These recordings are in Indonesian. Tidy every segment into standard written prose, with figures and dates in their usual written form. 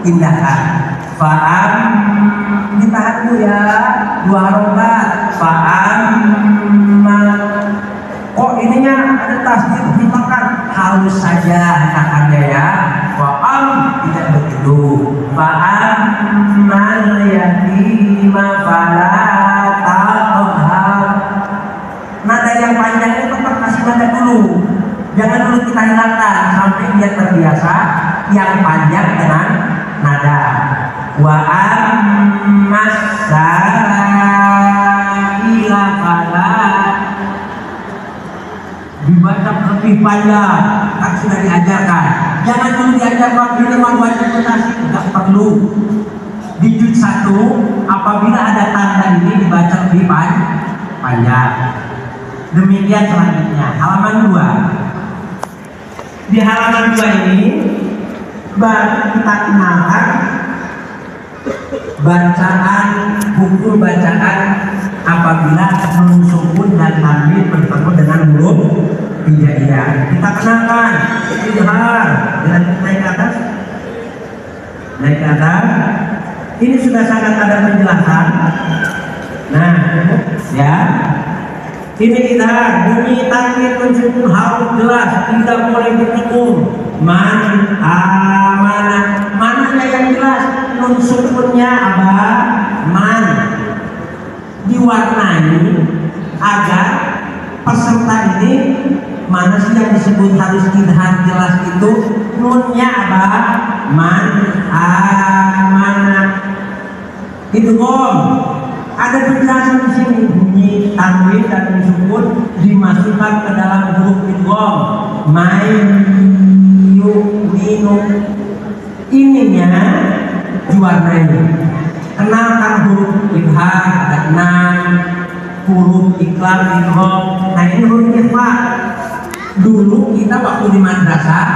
indahkan. Fa'am, ditahan dulu ya, 2 harokat. Fa'am, kok ininya ada tasdid dihilangkan, halus saja hentakannya ya. Fa'am, tidak begitu. Fa'am man yatima fala taqhar. Nada yang panjangnya tetap kasih nada dulu, jangan dulu kita hilangkan sampai dia terbiasa yang panjang dengan nada. Wa ammas sa'ila fala, dibaca lebih panjang, kan sudah diajarkan. Jangan dulu diajarkan bila membaca notasi, tidak perlu. Di juz 1 apabila ada tanda ini dibaca lebih panjang. Demikian selanjutnya halaman 2. Di halaman 2 ini baru kita kenalkan bacaan, hukum bacaan apabila nun sukun dan tanwin bertemu dengan huruf hijaiyah. Kita kenalkan idhar dengan naik ke atas. Naik ke atas. Ini sudah sangat ada penjelasan. Nah, ya. Ini idhar, bunyi tanwin nun sukun harus jelas, tidak boleh ditukung. Man amana, mananya yang jelas, nun sukunnya apa? Man. Diwarnai agar peserta ini mana sih yang disebut harus idhar jelas itu, nunnya apa? Man amana. Itu ada penjelasan di sini, bunyi tanwin dan nun sukun dimasukkan ke dalam huruf idgham. Minu ininya diwarnai. Kenalkan huruf idhar ada 6, huruf iklam idgham. Nah ini huruf ikhfa. Dulu kita waktu di madrasah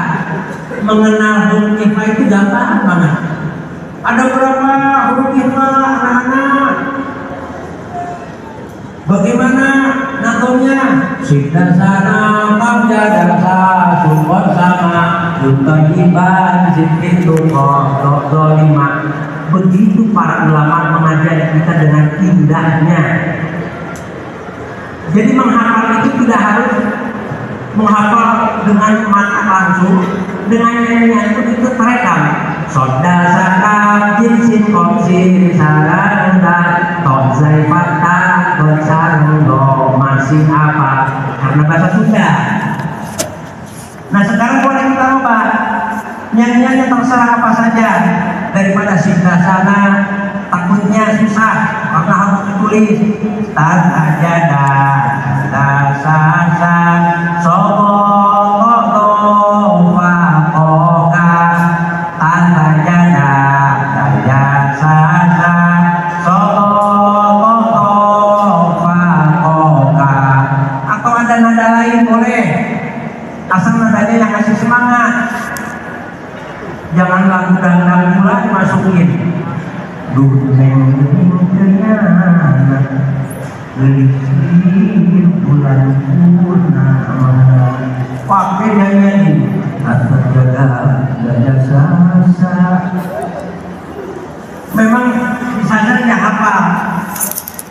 mengenal huruf ikhfa itu gampang banget. Ada berapa huruf ikhfa anak-anak? Bagaimana nakomnya? Sita sana kamja dasa sumber sama Untayiban zikir doa lima. Begitu para ulama mengajar kita dengan indahnya. Jadi menghafal itu tidak harus menghafal dengan mata langsung, dengan nyanyian itu terekam. Soda sakap jinsin kopsin saranda tonsai patah bersarundo masih apa? Karena bahasa Sunda. Nah sekarang boleh kita ubah nyanyiannya terserah apa saja, daripada singgah sana takutnya susah karena harus ditulis. Tan aja dasasa sobo tofa koka tan aja dasasa sobo tofa koka. Atau ada nada lain boleh, asal nadanya yang kasih semangat. Jangan lagu dangdang pula dimasukin. Duneng kenyana gelisir bulan purnama. Pakai nyanyi atau jaga daya sasa. Memang di sana tidak hafal,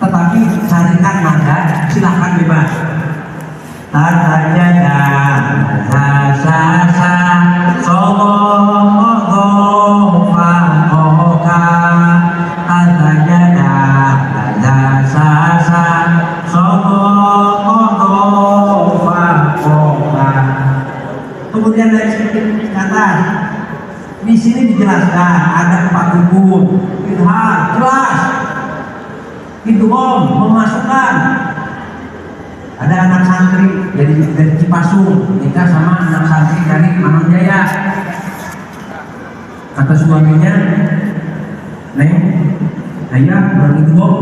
tetapi carikan nada, silahkan bebas. Tadanya sasa sobo kemudian dari sedikit kata di sini dijelaskan ada 4 hukum. Idhar jelas, idgham memasukkan. Ada anak santri dari Cipasung nikah sama anak santri dari Mangunjaya. Kata suaminya, Neng, ayah beridgham.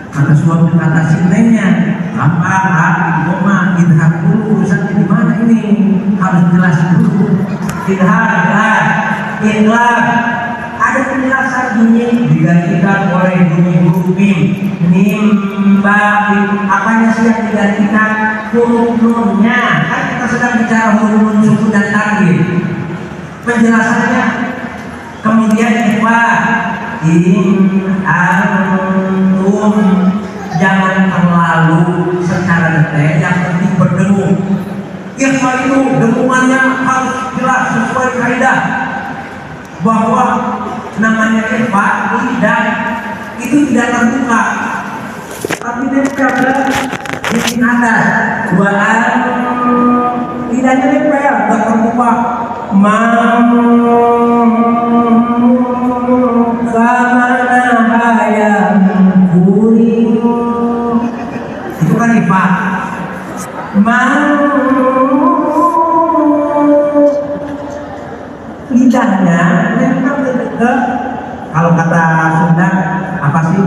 Kata suami, kata si nengnya, gampang idgham idhar dulu, urusannya di mana ini? Harus jelas dulu. Idhar, idgham. Ada penjelasan bunyi digantikan oleh bunyi huruf mim, apanya sih yang digantikan? Huruf nunnya. Kan kita sedang bicara huruf nun sukun dan tanwin. Penjelasannya Pak? Antum jangan terlalu secara detail, yang penting berdengung. Ikhfa itu dengungannya harus jelas sesuai kaidah bahwa namanya ikhfa lidah itu tidak terbuka, tapi nempel di atas. Lidahnya nempel, tidak terbuka. Itu kan ikhfa. Lidahnya nempel ke, kalau kata Sunda apa sih,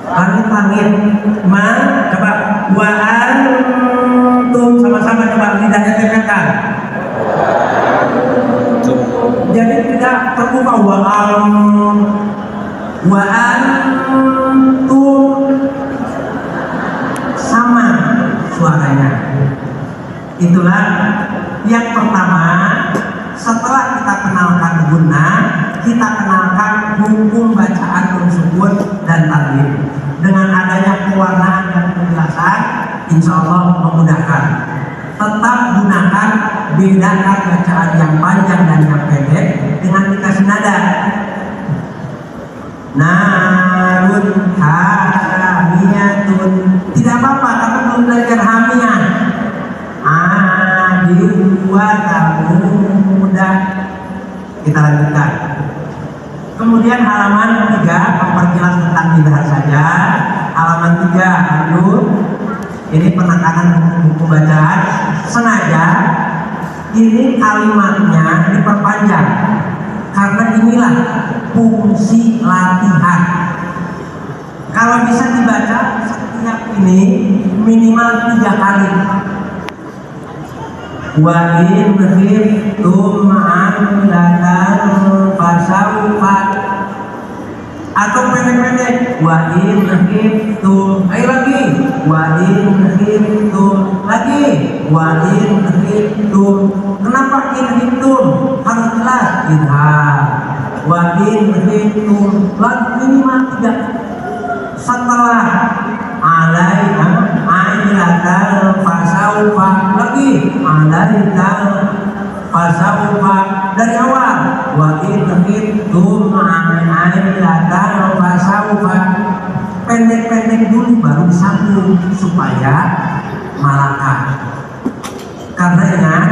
langit-langit. Coba wa antum sama-sama coba lidahnya tempelkan. Jadi tidak terbuka. Wa antum sama suaranya. Itulah yang pertama. Setelah kita kenalkan guna, kita kenalkan hukum bacaan nun sukun dan tanwin. Dengan adanya pewarnaan dan penjelasan, insya Allah memudahkan. Tetap gunakan, bedakan bacaan yang panjang dan yang pendek dengan dikasih nada. Narun hamiyatun. Tidak apa-apa kalau belum belajar hamiyah. Dua kamu mudah. Kita lanjutkan. Kemudian halaman 3 memperjelas tentang lidah saja. Halaman 3 lanjut. Ini penekanan buku bacaan. Sengaja ini kalimatnya diperpanjang karena inilah fungsi latihan. Kalau bisa dibaca setiap ini minimal 3 kali. Wa in khiftum amilatan fasawfa, atau pendek-pendek wa in khiftum. Ayo lagi wa in khiftum, lagi wa in khiftum. Kenapa in khiftum harus jelas? Idhar. Wa in khiftum lagi minimal 3. Setelah alaika fasaufa, lagi alaika fasaufa. Dari awal wa in khiftum alaika fasaufa, pendek-pendek dulu baru disambung supaya malakah. Karena ingat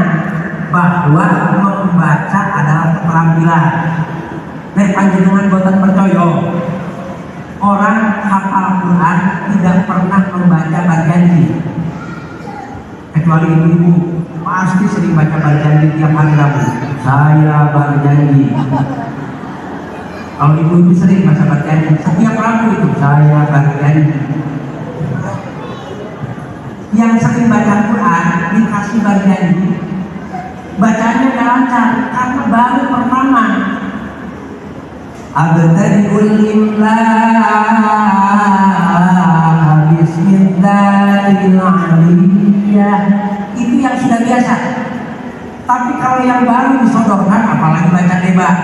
bahwa membaca adalah keterampilan. Panjenengan boten percaya orang hafal Quran tidak pernah membaca berjanji, kecuali ibu-ibu pasti sering baca berjanji tiap hari Rabu. Saya berjanji. Kalau ibu-ibu sering baca berjanji setiap Rabu itu, saya berjanji. Yang sering baca Quran dikasih berjanji, bacanya gak lancar karena baru pertama. Abtadi'ul imla bismillahirrahmanirrahim, itu yang sudah biasa. Tapi kalau yang baru disodorkan, apalagi baca debat,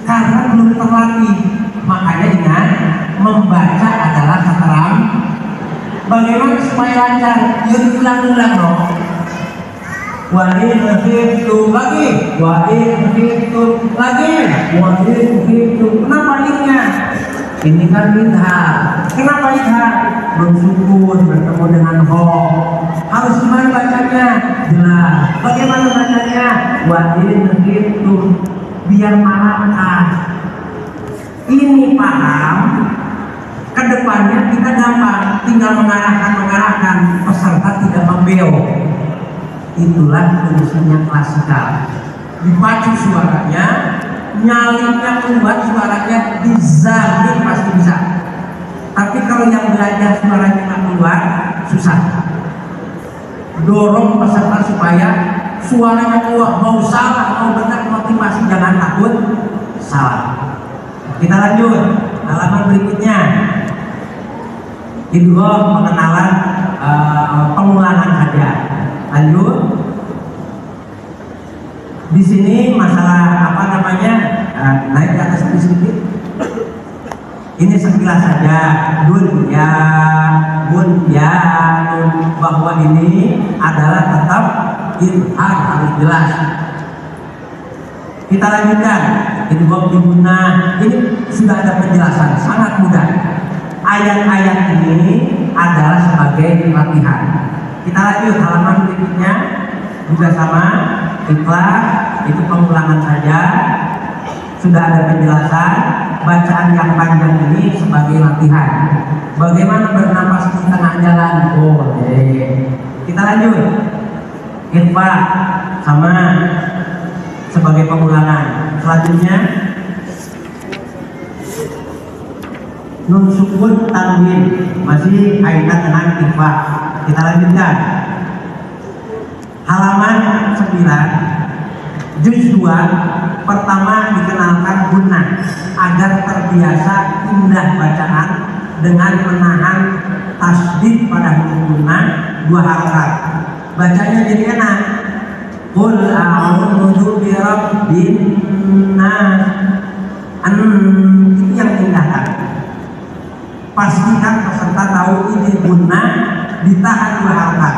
karena belum terlatih. Makanya ingat, membaca adalah keterampilan. Bagaimana supaya lancar? Ya diulang-ulang loh. Wa in khiftum, lagi wa in khiftum, lagi wa in khiftum. Kenapa linknya? Ini kan lidhar. Kenapa lidhar? Bersukun bertemu dengan ho. Harus gimana bacanya? Jelas. Bagaimana bacanya? Wa in khiftum, biar malakah. Ini paham, kedepannya kita gampang, tinggal mengarahkan peserta tidak membeo. Itulah fungsinya klasikal. Dipacu suaranya, nyalinya keluar, suaranya dizamin pasti bisa. Tapi kalau yang belajar suaranya nggak keluar, susah. Dorong peserta supaya suaranya keluar, mau salah mau benar, motivasi jangan takut salah. Kita lanjut halaman berikutnya. Itu pengenalan pengulangan saja. Lanjut. Di sini masalah apa namanya, naik ke atas sedikit. Ini sekilas saja dunia, bahwa ini adalah tetap ilham, harus jelas. Kita lanjutkan. Idgham di gunnah, ini sudah ada penjelasan, sangat mudah. Ayat-ayat ini adalah sebagai latihan. Kita lanjut halaman berikutnya, juga sama, ikhlas, itu pengulangan saja. Sudah ada penjelasan. Bacaan yang panjang ini sebagai latihan. Bagaimana bernapas di tengah jalan? Boleh. Kita lanjut. Ikhfa sama sebagai pengulangan. Selanjutnya nun sukun tanwin, masih kaitan dengan ikhfa. Kita lanjutkan. Halaman 9 juz 2 pertama dikenalkan gunnah agar terbiasa indah bacaan dengan menahan tasdid pada huruf gunnah 2 harakat. Bacanya jadi enak. Qul a'udzu birabbin nas. Ini yang indahkan. Pastikan peserta tahu ini gunnah ditahan 2 harakat.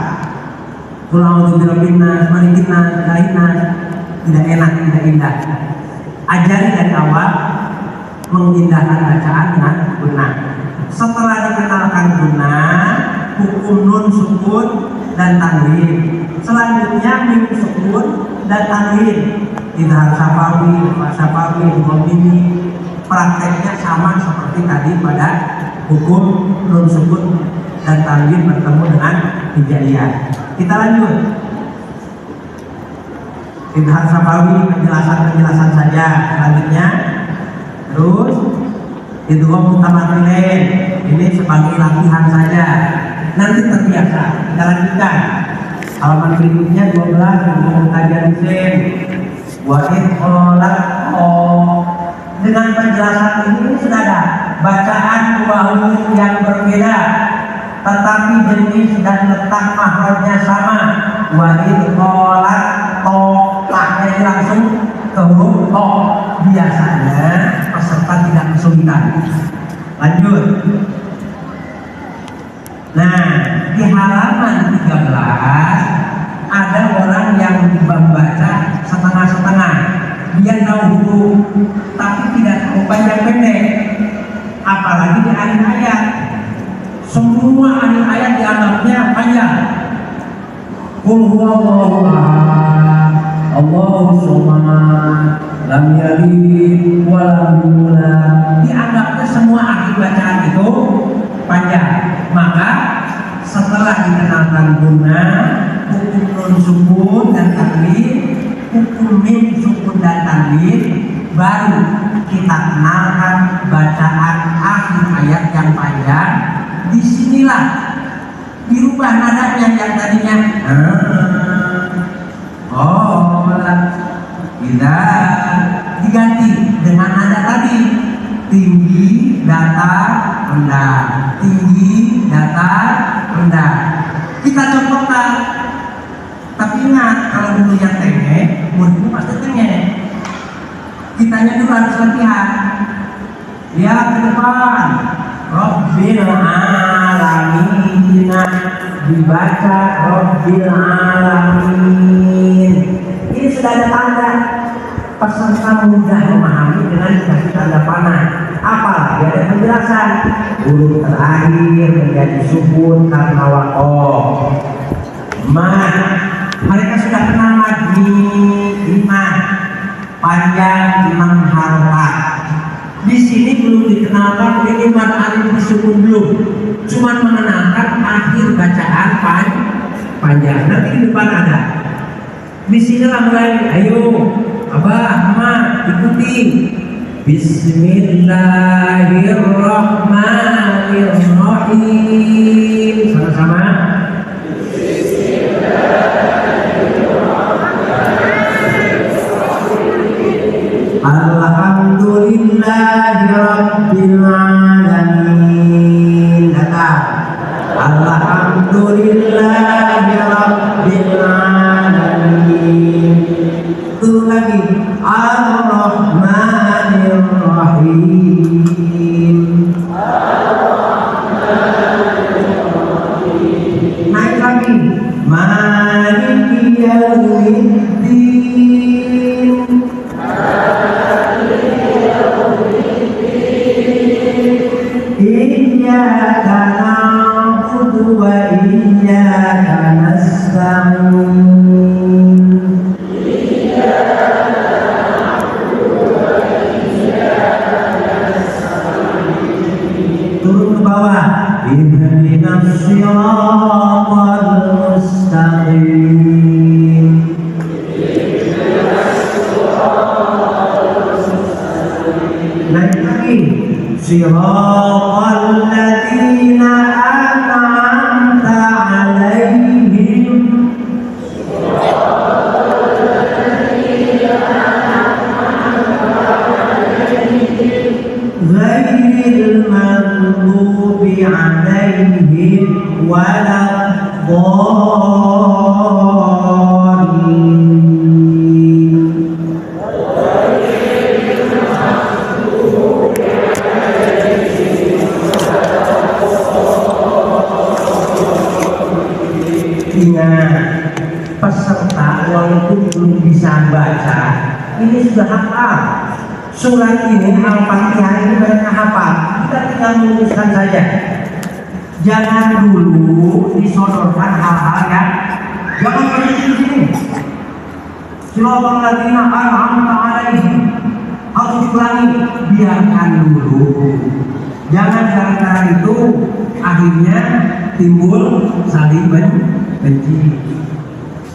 Qul a'udzu birabbin nas, malikin nas, ilahin nas. Tidak enak, tidak indah. Ajari dari awal mengindahkan bacaan dengan gunnah. Setelah dikenalkan gunnah, hukum nun sukun dan tanwin. Selanjutnya mim sukun dan tanwin. Idhar syafawi, idgham ini prakteknya sama seperti tadi pada hukum nun sukun dan tanwin bertemu dengan hijaiyah. Kita lanjut. Idhar syafawi, penjelasan saja. Selanjutnya terus idgham mutamathilain, ini sebagai latihan saja, nanti terbiasa. Kita lanjutkan halaman berikutnya 12, idgham mutajanisin wa idkhalat. Dengan penjelasan ini sudah ada bacaan 2 huruf yang berbeda tetapi jenis dan letak makhrajnya sama. Wa idkhalat to, taknya langsung ke huruf to. Biasanya peserta tidak kesulitan. Lanjut. Nah, di halaman 13 ada orang yang membaca setengah-setengah. Dia tahu huruf tapi tidak tahu panjang pendek. Apalagi di akhir ayat. Semua akhir ayat dianggapnya panjang. Qul huwallahu ahad, Allahu samad, lam yalid wa lam yulad. Dianggapnya semua akhir bacaan itu panjang. Maka setelah dikenalkan gunnah, hukum nun sukun dan tanwin, hukum mim sukun dan tanwin, baru kita kenalkan bacaan akhir ayat yang panjang. Disinilah dirubah nadanya yang tadinya diganti dengan nada tadi, tinggi, datar, rendah, tinggi, datar, rendah. Kita contohkan. Tapi ingat, kalau dulu yang tengek, muridmu pasti tengek. Kitanya dulu harus latihan. Lihat ke depan. Rabbil alamin, dibaca Rabbil alamin. Ini sudah ada tanda. Peserta mudah memahami dengan dikasih tanda panah. Apalagi ada penjelasan. Huruf terakhir menjadi sukun karena wakof. Mereka sudah kenal lagi 5 panjang 6 harakat. Di sini belum dikenalkan ini mad alif disukun belum. Cuma mengenalkan akhir bacaan panjang. Nanti di depan ada. Di sinilah mulai. Ayo, Abah, Emak, ikuti. Bismillahirrahmanirrahim. Sama-sama. Alhamdulillahirabbil alamin. Datang. Alhamdulillahirabbil alamin. Maliki yaumiddin. Iyyaka na'budu wa iyyaka nasta'in. Turun ke bawah. Ihdinas siratal mustaqim. Naik lagi. Siratal ladzina an'amta 'alaihim. Ghairil maghdubi 'alaihim waladdallin. Ingat, peserta walaupun belum bisa baca, ini sudah hafal. Surat ini Al-Fatihah ini mereka hafal. Kita tinggal menuliskan saja. Jangan dulu disodorkan hal-hal yang jangan berhenti di sini. Siratal ladzina an'amta 'alaihim harus diulangi. Biarkan dulu. Jangan gara-gara itu akhirnya timbul saling benci.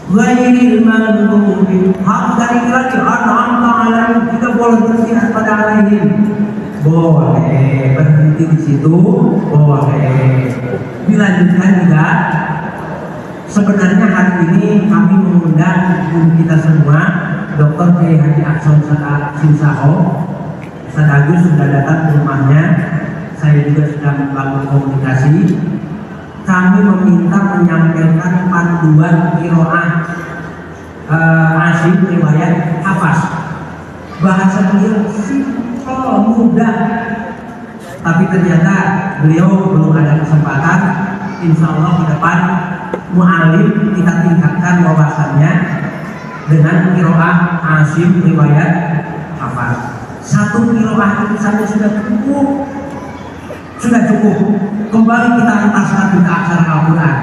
Ghairil maghdubi, harus dari lagi an'amta 'alaihim, kita boleh berhenti pada 'alaihim. Boleh berhenti di situ, boleh. Dilanjutkan juga. Sebenarnya hari ini kami mengundang guru kita semua, Dr. Kiai Haji Akson Sinsaho. Ustaz Agus sudah datang ke rumahnya. Saya juga sudah membangun komunikasi. Kami meminta menyampaikan panduan qiraah asyik riwayat hafaz. Bahasa beliau simpel, mudah. Tapi ternyata beliau belum ada kesempatan. Insya Allah ke depan mu'alim kita tingkatkan wawasannya dengan qiraah asyik riwayat hafaz. Satu qiraah itu saja sudah cukup. Kembali kita entaskan kita aksara Al-Quran.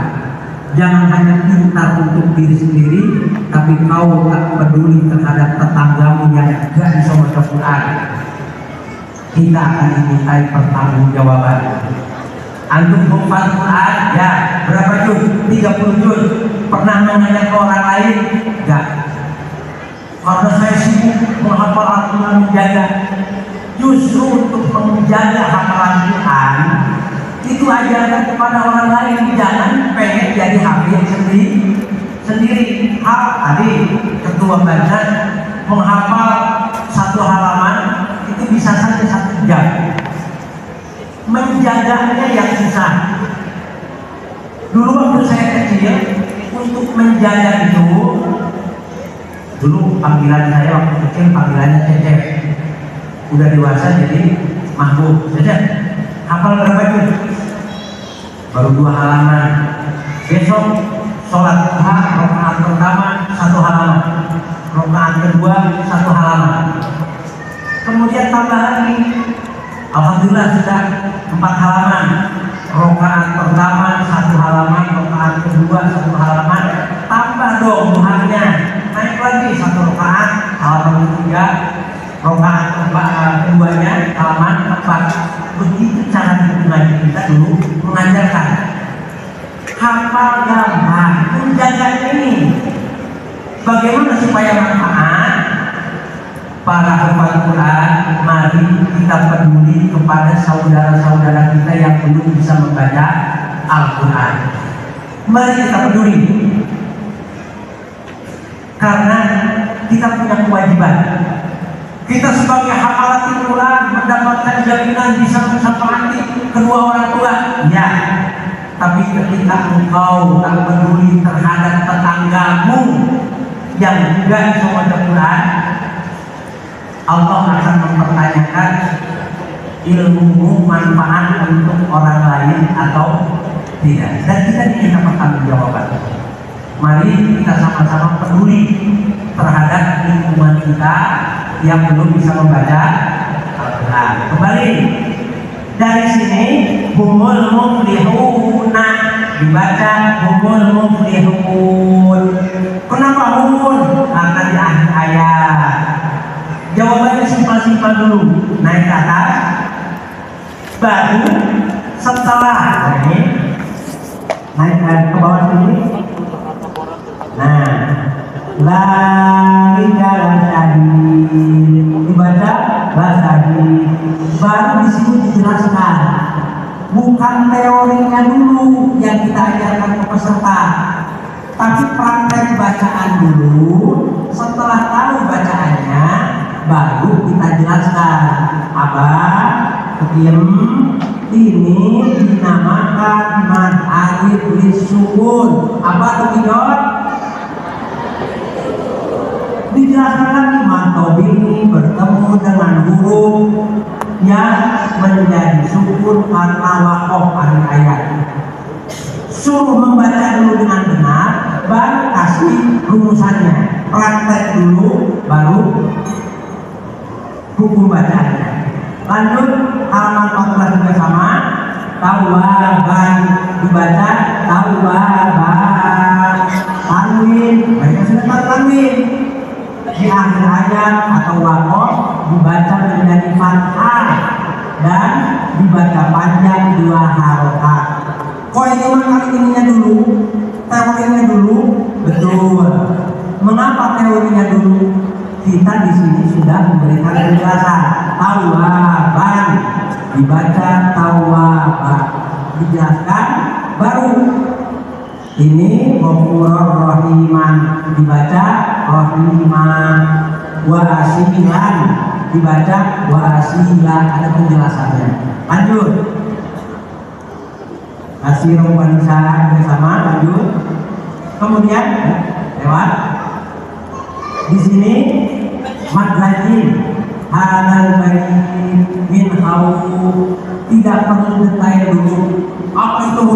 Jangan hanya pintar untuk diri sendiri, tapi kau tak peduli terhadap tetanggamu yang tidak bisa membaca Quran. Kita akan dimintai pertanggungjawaban. Antum hafal Quran, ya berapa juz? 30 juz. Pernah menanya ke orang lain? Enggak. Karena saya sibuk menghafal Al-Quran, menjaga. Justru untuk menjaga hafalan Quran itu ajarkan kepada orang lain. Jangan pengen jadi hafiz sendiri. Tadi ketua baca menghafal satu halaman itu bisa saja 1 jam. Menjaganya yang susah. Dulu waktu saya kecil, untuk menjaga itu, dulu panggilan saya waktu kecil panggilannya Cecep. Udah dewasa jadi Mahbub. Cecep, hafal berapa juz? Baru 2 halaman. Besok sholat duha rakaat pertama 1 halaman, rakaat kedua 1 halaman. Kemudian tambah lagi, alhamdulillah sudah 4 halaman. Rakaat pertama 1 halaman, rakaat kedua 1 halaman. Tambah dong duhanya, naik lagi 1 rakaat, halaman ketiga, rakaat keduanya halaman 4. Begitu cara mengaji kita dulu mengajarkan. Hafal gampang, menjaga ini. Bagaimana supaya manfaat? Para hafal Quran, mari kita peduli kepada saudara-saudara kita yang belum bisa membaca Al-Quran. Mari kita peduli, karena kita punya kewajiban. Kita sebagai hafalatul Quran mendapatkan jaminan bisa mensyafa'ati kedua orang tua, ya. Tapi ketika engkau tak peduli terhadap tetanggamu yang juga bisa membaca Quran, Allah akan mempertanyakan ilmumu manfaat untuk orang lain atau tidak. Dan kita diminta pertanggungjawaban. Mari kita sama-sama peduli terhadap lingkungan kita yang belum bisa membaca Al-Quran. Kembali dari sini, humul muflihuna dibaca humul muflihun. Kenapa humul? Karena di akhir ayat. Jawabannya simpel-simpel dulu, naik ke atas, baru setelah ini naik ke bawah sini. Nah, la ilaha syahid dibaca la syahid. Baru di sini dijelaskan, bukan teorinya dulu yang kita ajarkan ke peserta, tapi praktek bacaan dulu. Setelah tahu bacaannya, baru kita jelaskan. Abah, ini dinamakan mad alif lisukun. Apa tuh Kijot? Dijelaskan lagi, mantau ini bertemu dengan huruf yang menjadi sukun karena wakof akhir ayat. Suruh membaca dulu dengan benar, baru kasih rumusannya. Praktek dulu, baru hukum bacanya. Lanjut halaman 14 juga sama. Tawaban dibaca tawaban. Tanwin, mereka sudah tahu tanwin. Di akhir ayat atau wakof dibaca menjadi fathah dan dibaca panjang 2 harokat. Kok ini kali ininya dulu, teorinya dulu, betul. Mengapa teorinya dulu? Kita di sini sudah memberikan penjelasan. Tawaban dibaca tawaban, dijelaskan baru ini Ghafurur Rahiman dibaca Rahiman, wa asilan dibaca wa asilan, ada penjelasannya. Lanjut. Asirun wanisa bersama, lanjut. Kemudian lewat di sini mad lagi halal bagi min hau, tidak perlu detail dulu. Apa itu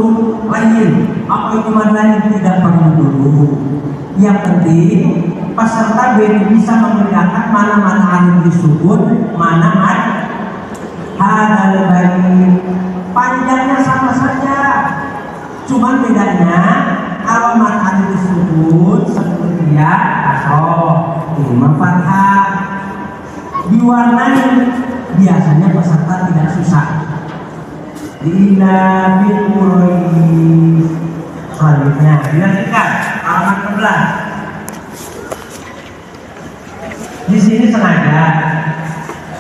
lain? Apa itu mad lain? Tidak perlu dulu. Yang penting peserta bisa membedakan mana alif disebut, mana mad halal bagi. Panjangnya sama saja, cuman bedanya kalau mad alif disebut seperti ya kasroh, ini fathah. Diwarnai biasanya peserta tidak susah. Ila bil Quraish. Selanjutnya dilanjutkan halaman 11. Di sini sengaja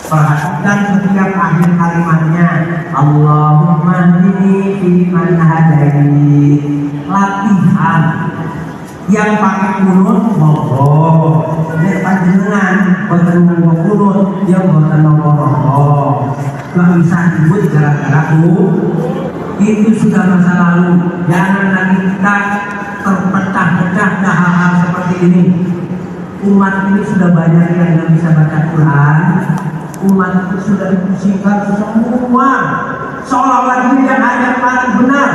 perhatikan setiap akhir kalimatnya. Allahumma hdini fi man hadait. Latihan yang pakai kunut monggo, nek panjenengan boten nganggo kunut yang boten napa-napa. Gak bisa disebut gara-gara itu sudah masa lalu. Jangan lagi kita terpecah-pecah hal-hal seperti ini. Umat ini sudah banyak yang tidak bisa baca Quran. Umat itu sudah dipusingkan semua, seolah-olah ini yang ayat paling benar.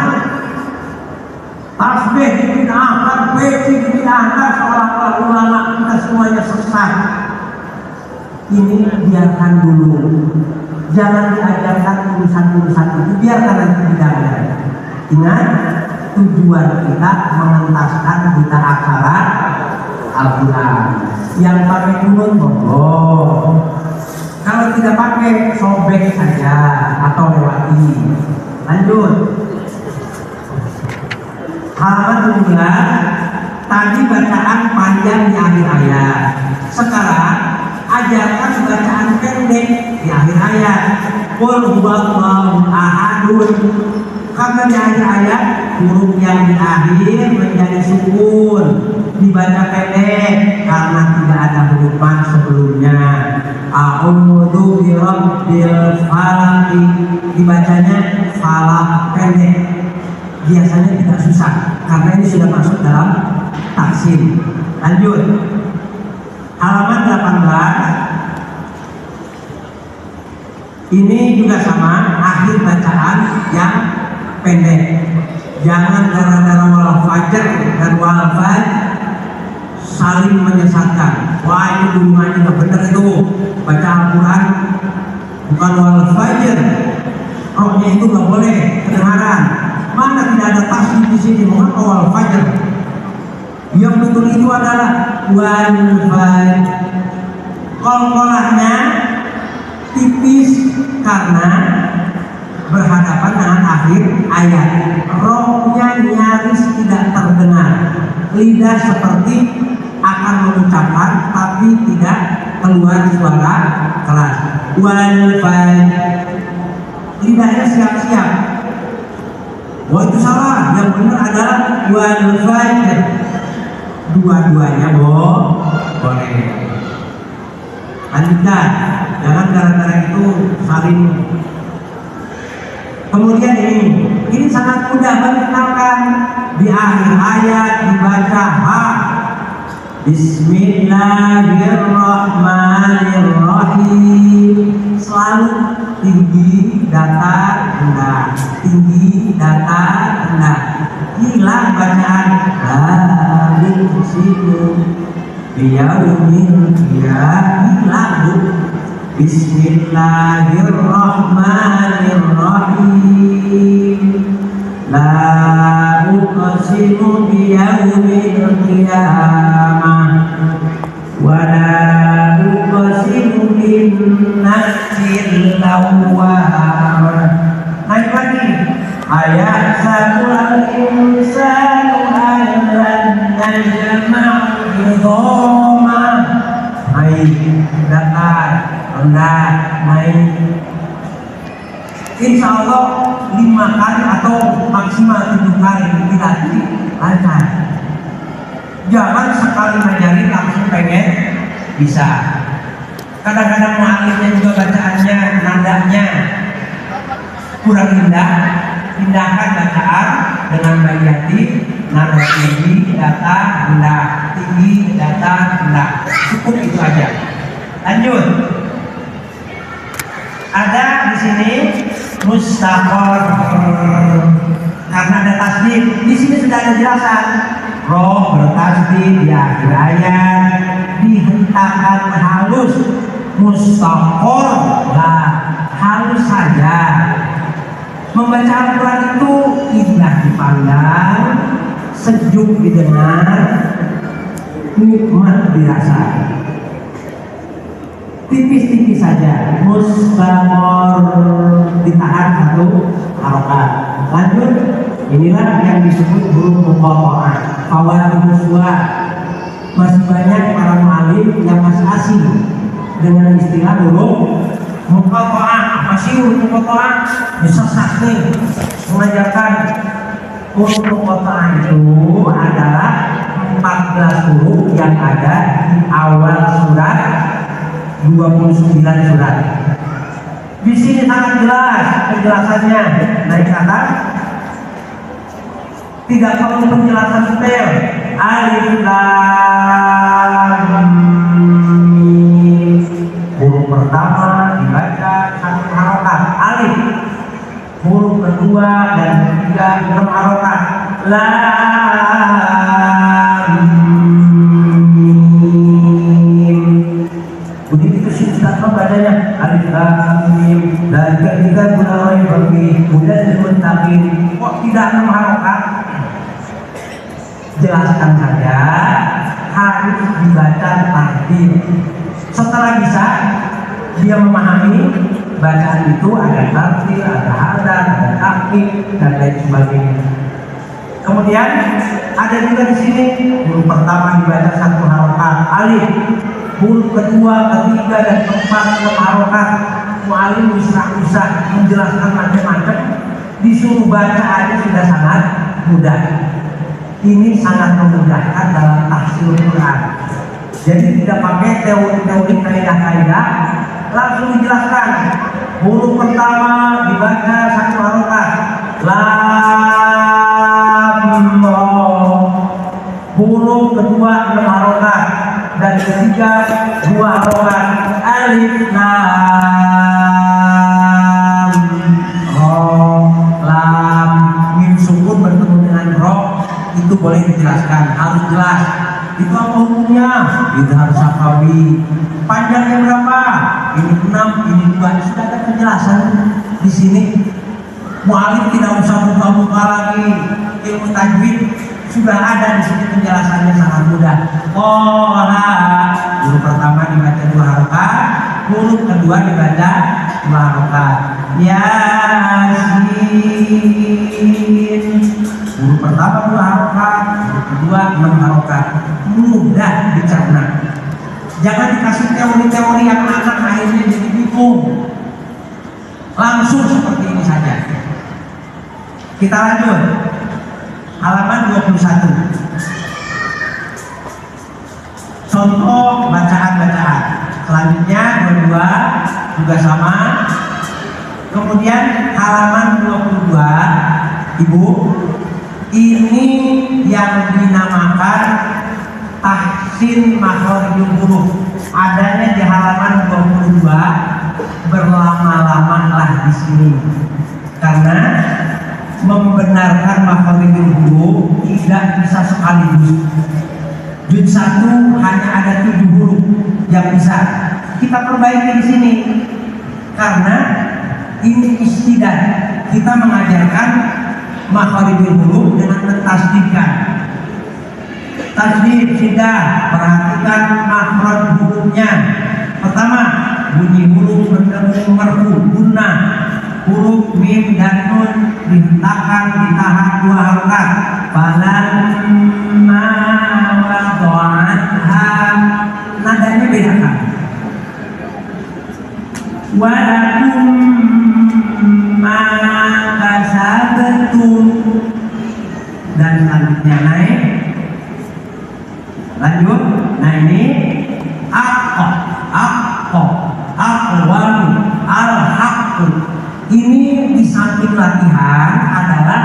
Tasbih dibid'ahkan, beci dibid'ahkan, seolah-olah ulama kita semuanya sesat. Ini biarkan dulu. Jangan diajarkan urusan-urusan itu, biarkan nanti tidak ada. Ingat, tujuan kita mengentaskan buta aksara Al-Quran. Yang pakai kunut monggo. Kalau tidak pakai, sobek saja atau lewati. Lanjut. Halaman 17. Tadi bacaan panjang di akhir ayat. Sekarang ajarkan bacaan pendek di akhir ayat. Qul huwallahu ahadun. Karena di akhir ayat huruf yang di akhir menjadi sukun, dibaca pendek karena tidak ada huruf mad sebelumnya. A'udzu birabbil falaq, dibacanya falaq pendek. Biasanya tidak susah karena ini sudah masuk dalam taksim. Lanjut. Halaman 18. Ini juga sama, akhir bacaan yang pendek. Jangan gara-gara walau fajar dan kedua lafaz saling menyesatkan. Wah, itu bunyinya nggak benar itu. Baca Al-Quran bukan wal fajr. Rohnya itu nggak boleh kedengaran. Mana tidak ada tasbih di sini. Mengapa wal fajr? Yang betul itu adalah wal fajr. Qalqalahnya tipis karena berhadapan dengan akhir ayat. Rohnya nyaris tidak terdengar. Lidah seperti akan mengucapkan tapi tidak keluar suara keras. Wal fajr. Lidahnya siap-siap. Wah, itu salah. Yang benar adalah wal fajr. Dua-duanya boleh. Lanjutkan. Jangan gara-gara itu saling. Kemudian ini sangat mudah mengenalkan. Di akhir ayat dibaca ha. Bismillahirrahmanirrahim. Selalu tinggi, datar, rendah. Tinggi, datar, rendah. Hilang bacaan la yuqsimu biyaumil qiyamah. Bismillahirrahmanirrahim. La uqsimu biyaumil qiyamah wa la uqsimu bin nafsil lawwamah. Naik lagi. Ayahsabul insanu an lan najma'u idhamah. Naik, datar, rendah, naik. Insya Allah 5 kali atau maksimal 7 kali dilatih lancar. Jangan sekali ngajarin langsung pengen bisa. Kadang-kadang mu'alifnya juga bacaannya, nadanya kurang indah. Pindahkan bacaan dengan bayati, nada tinggi, datar, rendah, tinggi, datar, rendah. Cukup itu aja. Lanjut. Ada di sini mustaqor karena ada tasbih. Di sini sudah ada jelasan. Roh bertasbih di akhir ayat dihentakkan halus. Mustaqor lah halus saja. Membaca Al-Quran itu indah dipandang, sejuk didengar, nikmat dirasa. Tipis-tipis saja. Mustaqor ditahan satu harokat. Lanjut. Inilah yang disebut huruf muqatta'ah. Fawaidus suwar. Masih banyak para mu'allim yang masih asing dengan istilah huruf muqatta'ah. Masih huruf muqatta'ah disesat nih mengajarkan huruf muqatta'ah itu adalah 14 huruf yang ada di awal surat 29 surat. Di sini sangat jelas penjelasannya. Naik ke atas. Tidak perlu penjelasan detail. Alif lam mim. Huruf pertama dibaca satu harokat alif. Huruf kedua dan ketiga 6 harokat lam mim. Begitu Ustaz bacanya alif lam mim dan ketika mulai bagi kemudian dimuntahkan kok tidak 6 harokat. Jelaskan saja harus dibaca tartil. Setelah bisa dia memahami bacaan itu ada tartil, ada hadat, ada tahqiq dan lain sebagainya. Kemudian ada juga di sini huruf pertama dibaca satu harokat alif, huruf kedua, ketiga dan keempat 6 harokat. Mu'allim usah menjelaskan macam-macam, disuruh baca aja sudah sangat mudah. Ini sangat memudahkan dalam tafsir Quran. Jadi tidak pakai teori-teori kaidah-kaidah, langsung dijelaskan. Huruf pertama dibaca satu harokat lam ra. Huruf kedua 6 harokat dan ketiga 2 harokat alif lam ra. Lam mim sukun bertemu dengan ro itu boleh dijelaskan, harus jelas. Itu apa hukumnya? Itu harus sakawi. Panjangnya berapa? Ini 6, ini 2. Sudah ada penjelasan di sini. Mu'alif tidak usah buka-buka lagi. Ilmu tajwid sudah ada di sini, penjelasannya sangat mudah. Huruf pertama dibaca 2 harokat, huruf kedua dibaca 2 harokat. Yasin, huruf pertama 2 harokat, huruf kedua 6 harokat. Mudah dicerna. Jangan dikasih teori-teori yang anak akhirnya jadi bingung. Langsung seperti ini saja. Kita lanjut. Halaman 21. Contoh bacaan-bacaan. Selanjutnya kedua juga sama. Kemudian halaman 22, Ibu, ini yang dinamakan tahsin makhorijul huruf. Adanya di halaman 22, berlama-lamalah di sini. Karena membenarkan makhorijul huruf tidak bisa sekaligus. Juz 1 hanya ada 7 huruf yang bisa kita perbaiki di sini. Karena ini istidad, kita mengajarkan makhorijul huruf dengan mentasdidkan. Tasdid sudah, perhatikan makhraj hurufnya. Pertama, bunyi huruf bertemu merfu, gunnah. Huruf mim dan nun dihentakkan, ditahan 2 harokat. Falamma wada'atha, nadanya bedakan. Walakum ma kasabtum, dan selanjutnya naik. Lanjut. Nah ini aqwalu al-haqqu. Ini di samping latihan adalah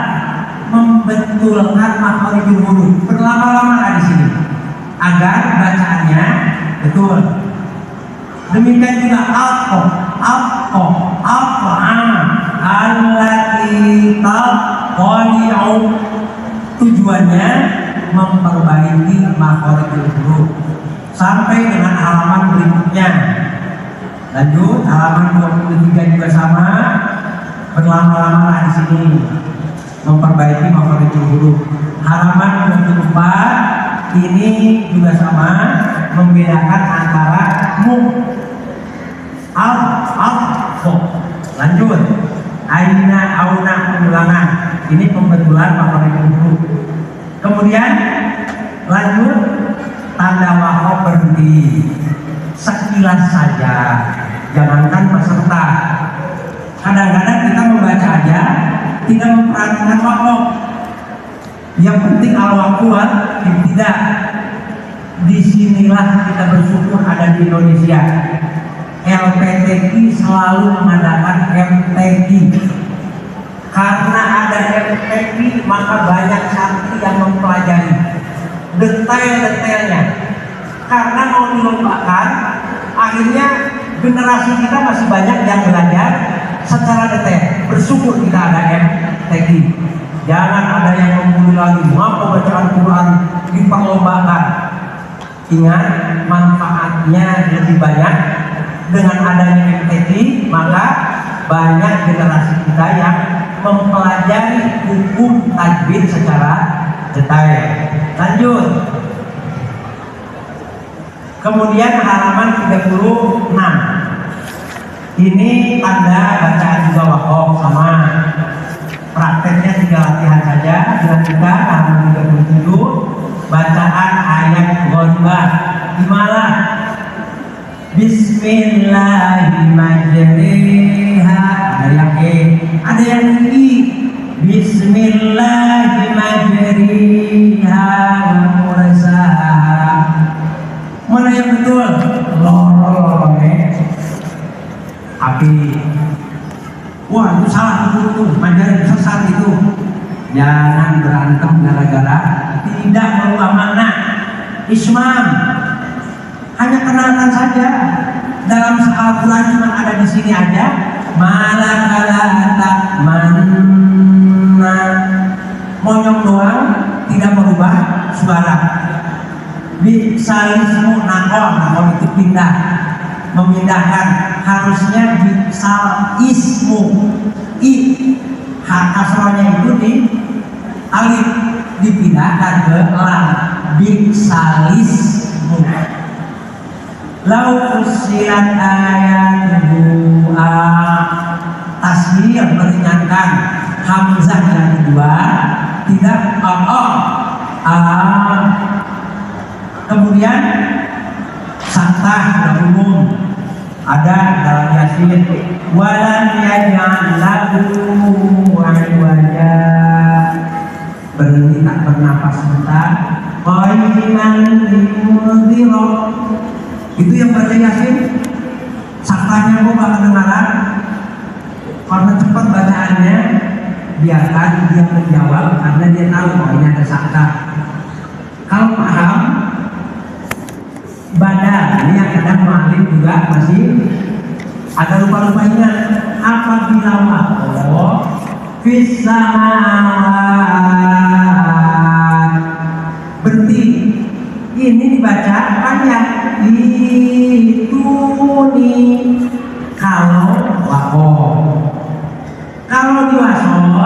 membetulkan makhorijul huruf. Berlama-lama di sini agar bacaannya betul. Demikian juga allati taqali'u, tujuannya memperbaiki makhorijul huruf sampai dengan halaman berikutnya. Lanjut, halaman 23 juga sama, berlama-lama di sini memperbaiki makhorijul huruf. Halaman 24 ini juga sama, membedakan antara lanjut, aina auna pengulangan. Ini pembetulan makhorijul huruf. Kemudian lanjut, tanda wakof berhenti sekilas saja, jangankan peserta. Kadang-kadang kita membaca aja tidak memperhatikan wakof. Yang penting al-waqf tidak. Disinilah kita bersyukur ada di Indonesia. LPTI selalu mengadakan MTQ. Karena ada MTQ, maka banyak santri yang mempelajari detail-detailnya. Karena mau dilombakan, akhirnya generasi kita masih banyak yang belajar secara detail. Bersyukur kita ada MTQ. Jangan ada yang membuli lagi, mau bacaan Quran diperlombakan. Ingat, manfaatnya lebih banyak dengan adanya MTQ, maka banyak generasi kita yang mempelajari hukum tajwid secara detail. Lanjut. Kemudian halaman 36. Ini tanda bacaan juga wakof sama. Prakteknya 3 latihan saja. Dilanjutkan halaman 37. Bacaan ayat ghaibah. Gimana? Bismillahirrahmanirrahim. Ada yang E, ada yang I. Bismillahirrahmanirrahim wa mursaha. Mana yang betul? Lorong api. Wah, itu salah itu, Mandarin sesat itu. Jangan berantem gara-gara tidak merubah makna. Ismam, hanya kenalkan saja. Dalam Al-Quran cuma ada di sini aja. Malakala tak manna, monyong doang, tidak merubah suara. Bisalismu nakol itu pindah, memindahkan. Harusnya bisalismu i hak asronya itu di alif dipindahkan ke lam. Bisalismu lau usilat ayatuhu tasbih meringankan hamzah yang kedua tidak kemudian santah dan umum ada dalam Yasin walan yaj'al lahu wajah berhenti tak bernafas sebentar qaiman limunzira itu yang baca Yasin saktanya kok gak kedengaran karena cepat bacaannya biarkan dia menjawab karena dia tahu bahwa ini ada sakta. Kalau paham badal ini yang kadang maklum juga masih ada lupa-lupa ingat apabila Allah fissamawat berarti ini dibaca panjang itu nih kalau kalau di wasol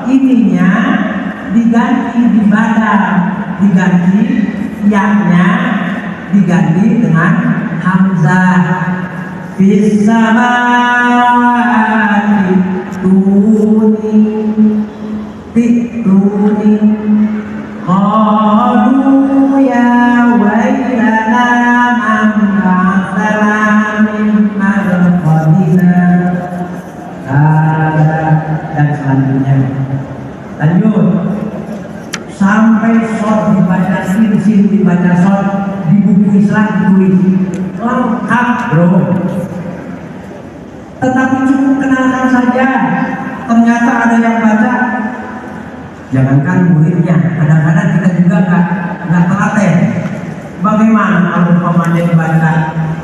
ininya diganti di badan diganti yangnya diganti dengan hamzah fissamawati tuni qalu ya wailana man ba'athana min marqadina dan selanjutnya. Lanjut sampai short dibaca sin dibaca short di buku Islam ditulis lengkap bro, tetapi cukup kenalkan saja. Ternyata ada yang baca, jangankan muridnya, kadang-kadang kita juga nggak telaten. Bagaimana kalau pemandai dibaca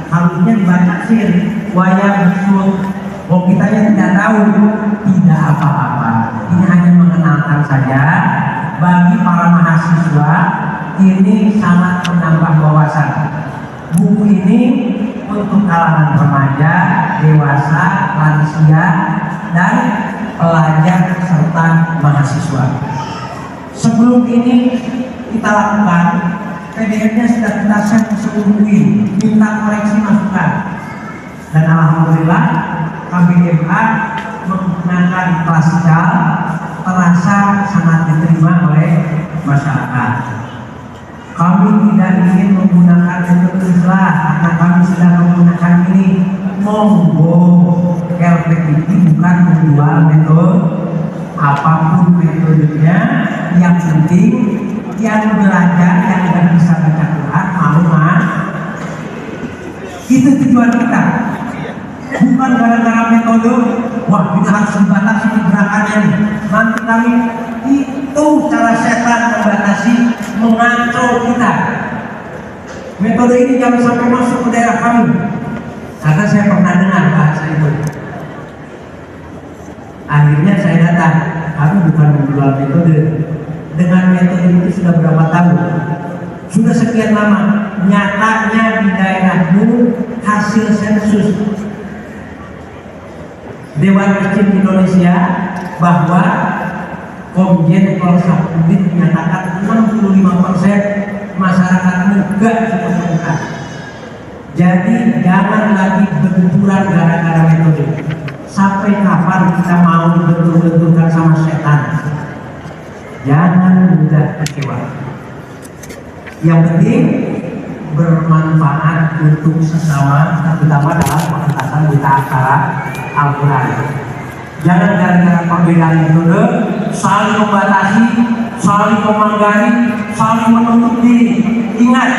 harusnya dibaca sin wayang sun. Oh kitanya tidak tahu, tidak apa-apa. Ini hanya mengenalkan saja bagi para mahasiswa. Ini sangat menambah wawasan. Buku ini untuk kalangan remaja, dewasa, lansia, dan pelajar serta mahasiswa. Sebelum ini kita lakukan PDF-nya sudah kita share ke seluruh UI, minta koreksi masukan, dan alhamdulillah KBMA menggunakan klasikal terasa sangat diterima oleh masyarakat. Kami tidak ingin menggunakan metode Islam karena kami sudah menggunakan ini. Monggo, LPTI bukan menjual metode apapun metodenya. Yang penting yang belajar yang tidak bisa baca Quran mau itu tujuan kita. Bukan gara-gara metode, wah kita harus membatasi gerakannya nih. Nanti kami itu cara setan membatasi, mengancam kita. Metode ini jangan sampai masuk ke daerah kami. Karena saya pernah dengar bahasa itu. Akhirnya saya datang, kami bukan menjual metode. Dengan metode itu sudah berapa tahun? Sudah sekian lama. Nyatanya di daerahmu hasil sensus Dewan Masjid Indonesia bahwa Komjen Polsapudin menyatakan 65% masyarakat muda sudah terbuka. Jadi jangan lagi benturan gara-gara metode. Sampai kapan kita mau dibentur-benturkan sama setan? Jangan mudah kecewa. Yang penting bermanfaat untuk sesama, terutama dalam pengetahuan kita acara Al-Quran. Jangan gara-gara perbedaan metode saling membatasi, saling memanggari, saling menutup diri. Ingat,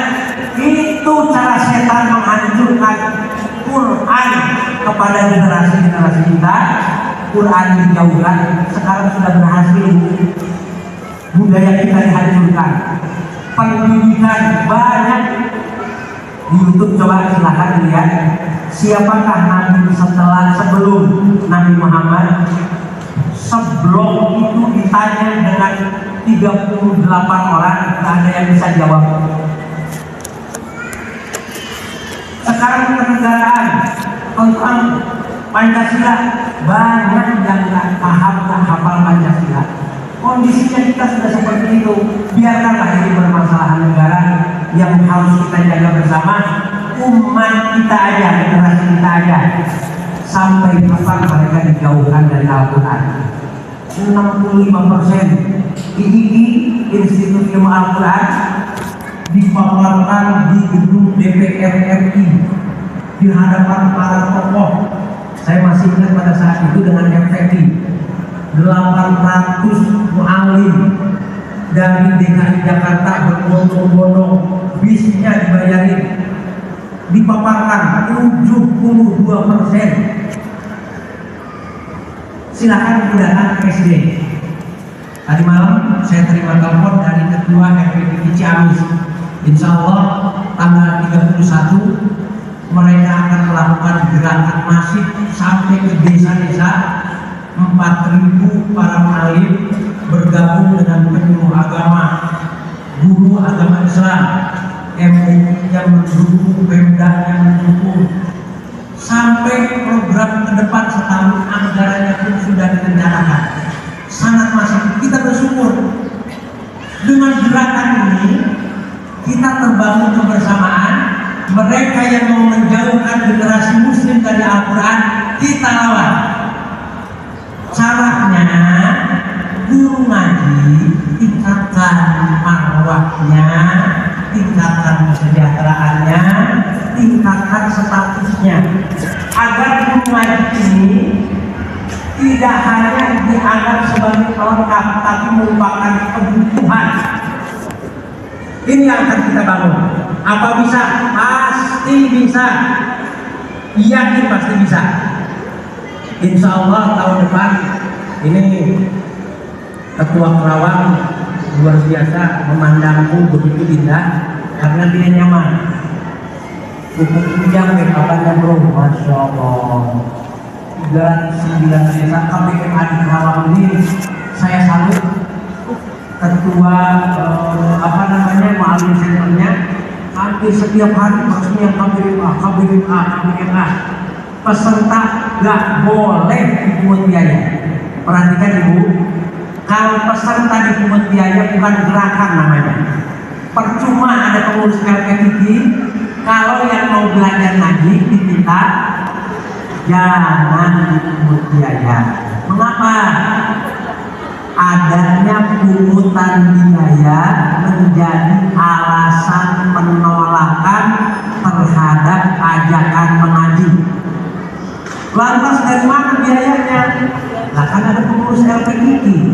itu cara setan menghancurkan Quran kepada generasi-generasi kita. Quran dijauhkan, sekarang sudah berhasil. Budaya kita dihancurkan, pendidikan banyak. Di YouTube coba silahkan lihat siapakah Nabi sebelum Nabi Muhammad. Sebelum itu ditanya dengan 38 orang, tidak ada yang bisa jawab. Sekarang kenegaraan tentang Pancasila, banyak yang nggak paham, nggak hafal Pancasila. Kondisinya kita sudah seperti itu. Biarkanlah ini permasalahan negara yang harus kita jaga bersama. Umat kita aja, generasi kita aja, sampai kapan mereka dijauhkan dari Al-Quran? 65% III Institut Ilmu Al-Quran dipaparkan di gedung DPR RI di hadapan para tokoh. Saya masih ingat pada saat itu dengan FPI 800 mu'alim dari DKI Jakarta berbondong-bondong, bisnya dibayarin, dipaparkan 72%. Silakan gunakan SD. Tadi malam saya terima telepon dari Ketua FPI Ciamis. Insya Allah tanggal 31 mereka akan melakukan gerakan masif sampai ke desa-desa. 4.000 para mu'alim bergabung dengan penyuluh agama, guru agama Islam, MUI yang mendukung, Pemda yang mendukung, sampai program ke depan setahun anggarannya pun sudah direncanakan. Sangat masif. Kita bersyukur dengan gerakan ini kita terbangun kebersamaan. Mereka yang mau menjauhkan generasi muslim dari Al-Quran, kita lawan. Caranya guru ngaji tingkatkan marwahnya, tingkatkan kesejahteraannya, tingkatkan statusnya, agar guru ngaji ini tidak hanya dianggap sebagai pelengkap, tapi merupakan kebutuhan. Ini yang akan kita bangun. Apa bisa? Pasti bisa. Yakin pasti bisa. Insya Allah tahun depan ini Ketua Kerawang luar biasa memandangku begitu indah karena dia nyaman. Cukup ujang kapannya bro, masya Allah. 9 desa KPMA di Kerawang ini saya salut. Ketua mu'alim senternya hampir setiap hari maksudnya KPMA. Peserta nggak boleh dipungut biaya. Perhatikan ibu, kalau peserta dipungut biaya bukan gerakan namanya. Percuma ada pengurus LPTG. Kalau yang mau belajar ngaji diminta jangan dipungut biaya. Mengapa? Adanya pungutan biaya menjadi alasan penolakan terhadap ajakan mengaji. Lantas dari mana biayanya? Nah, kan ada pengurus LPTG.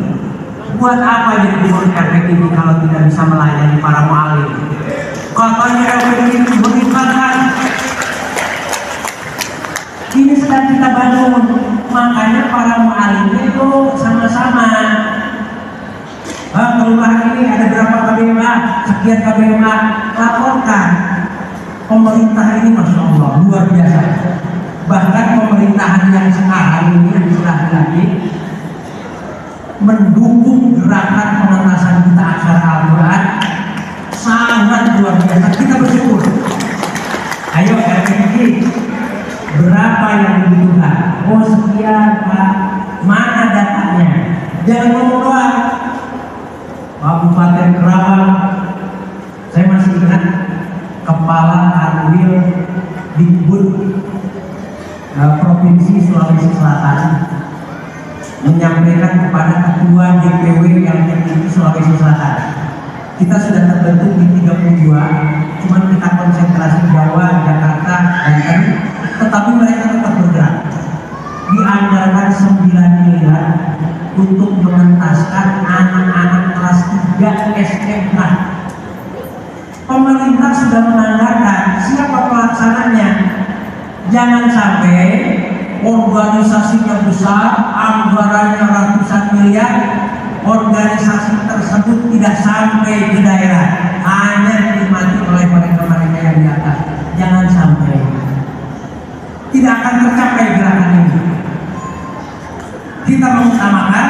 Buat apa jadi pengurus LPTG kalau tidak bisa melayani para mu'alim? Katanya LPTG meningkatkan. Ini sedang kita bangun. Makanya para mu'alim itu sama-sama. Kelurahan ini ada berapa KBMA? Sekian KBMA. Laporkan. Pemerintah ini Masya Allah luar biasa. Bahkan pemerintahan yang sekarang ini yang sudah lagi mendukung gerakan pengentasan kita aksara Al-Quran sangat luar biasa. Kita bersyukur. Ayo RPTG, berapa yang dibutuhkan? Oh sekian Pak, mana datanya? Jangan ngomong doang. Kabupaten Kerawang, saya masih ingat Kepala Kanwil Dikbud Provinsi Sulawesi Selatan menyampaikan kepada Ketua DPW yang tertinggi Sulawesi Selatan, kita sudah terbentuk di 32, cuman kita konsentrasi Jawa, Jakarta, Banten, tetapi mereka tetap bergerak. Dianggarkan 9 miliar untuk mengentaskan anak-anak kelas 3 SMK. Pemerintah sudah menganggarkan, siapa pelaksananya? Jangan sampai organisasinya besar, anggarannya ratusan miliar, organisasi tersebut tidak sampai ke daerah, hanya dinikmati oleh mereka-mereka yang di atas. Jangan sampai. Tidak akan tercapai gerakan ini. Kita mengutamakan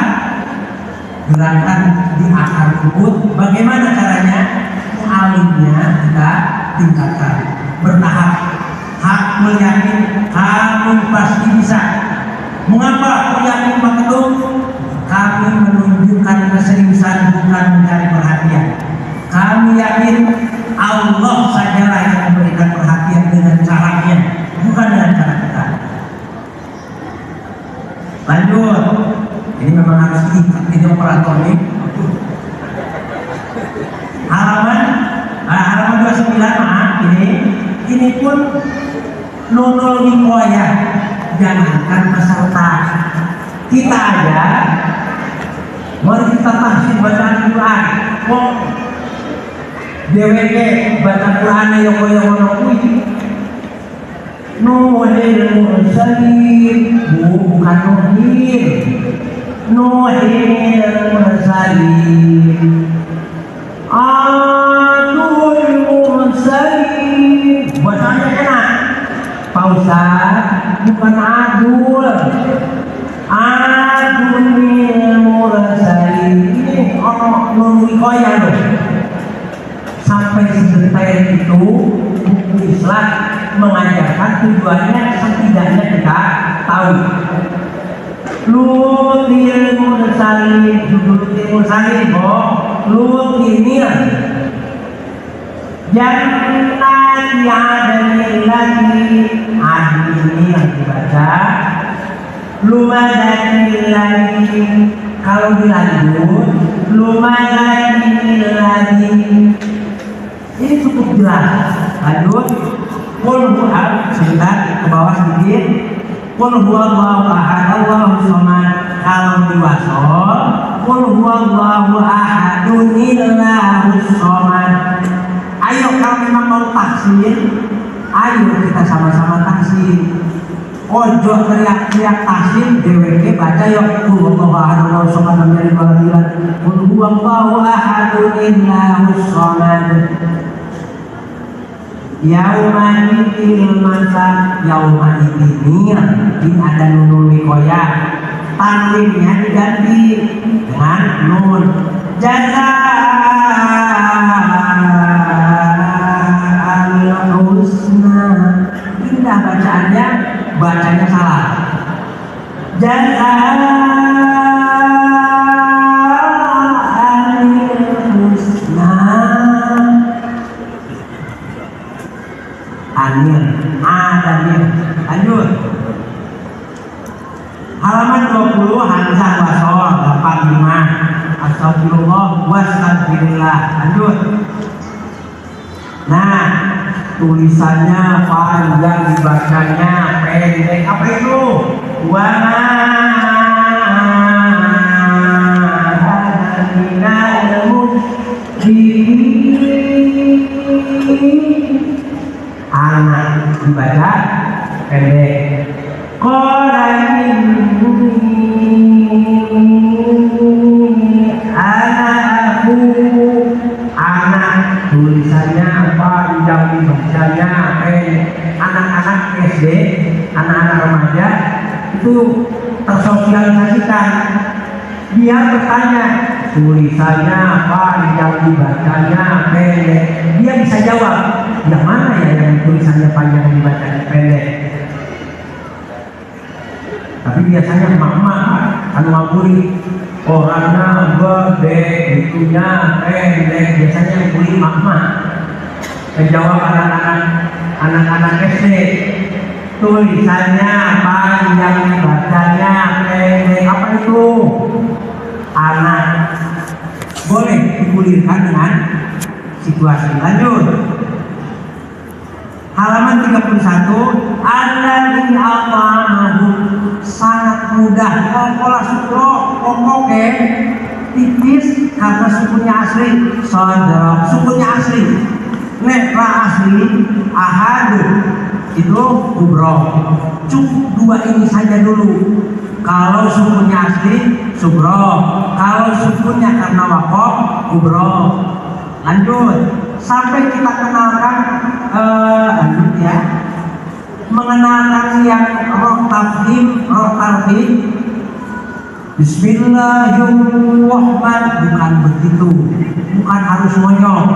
gerakan di akar rumput. Bagaimana caranya? Alimnya kita tingkatkan bertahap. Hak yakin kamu pasti bisa. Mengapa aku yakin Pak Ketum? Kami menunjukkan keseriusan bukan mencari perhatian. Kami yakin Allah sajalah yang memberikan perhatian dengan caranya, bukan dengan cara kita. Lanjut, ini memang harus diikat ini operator nih. Halaman 29, maaf, ini pun nunul wikoya, jangankan peserta kita aja. Mari kita tahsin bacaan Quran. Kok DWG baca Quran yang koyo-koyo kuwi. Nuhil mursalin, bukan Nuhil mursalin. Adul mursalin. Bacanya enak. Pak Ustaz, bukan adul. Adunil mursalin. Ini orang nunwikoya loh. Sampai sedetail itu buku Islam mengajarkan tujuannya setidaknya kita tahu. Lutil mursalin, lutil mursalin kok. Lutil jannati adnil lati adil ini yang dibaca. Lumadanil lati, kalau dilanjut lumadanil lati. Ini cukup jelas. Lanjut, qul huwa, sebentar ke bawah sedikit. Qul huwallahu ahad, Allahus samad. Kalau diwasol, qul huwallahu ahad, Allahus samad. Ayo kalau memang mau taksin, ayo kita sama-sama taksin. Ojo teriak-teriak taksin, DWG baca yuk. Qul huwallahu ahad, Allahus samad, lam yalid walam yulad. Qul huwallahu ahad, Allahus samad. Yauma idil masa, yauma idil ini ada nunul wikoya, tanwinnya diganti dengan nun. Jazaa'al husna, indah bacaannya, bacanya salah. Jazaa'al husna. Adanya. Lanjut. Halaman 20, Hamzah wasol 85. Astagfirullah wastaghfirullah. Lanjut. Nah, tulisannya panjang, dibacanya pendek. Apa itu? Wa anak dibaca pendek. Qala inni ana aku, anak tulisannya panjang, dibacanya pendek. Anak-anak SD, anak-anak remaja itu tersosialisasikan. Dia bertanya, tulisannya panjang, dibacanya pendek. Dia bisa jawab, yang mana ya yang tulisannya panjang dibacanya pendek? Tapi biasanya emak-emak anu ngaburi, orangnya gede, itunya pendek. Biasanya yang ngaburi emak-emak. Menjawab anak-anak SD, tulisannya panjang dibacanya pendek. Apa itu? Anak. Boleh digulirkan dengan situasi. Lanjut. Halaman 31, alladzina at'amahum, sangat mudah. Pola sukro pokoknya tipis karena sukunya asli. Saudara, sukunya asli. Netra asli ahad itu kubro. Cukup dua ini saja dulu. Kalau sukunya asli subro, kalau sukunya karena wakof kubro. Lanjut, sampai kita kenalkan lanjut ya, mengenalkan yang roh tafhim, roh tarhim. Bismillahirrahmanirrahim, bukan begitu, bukan harus monyong.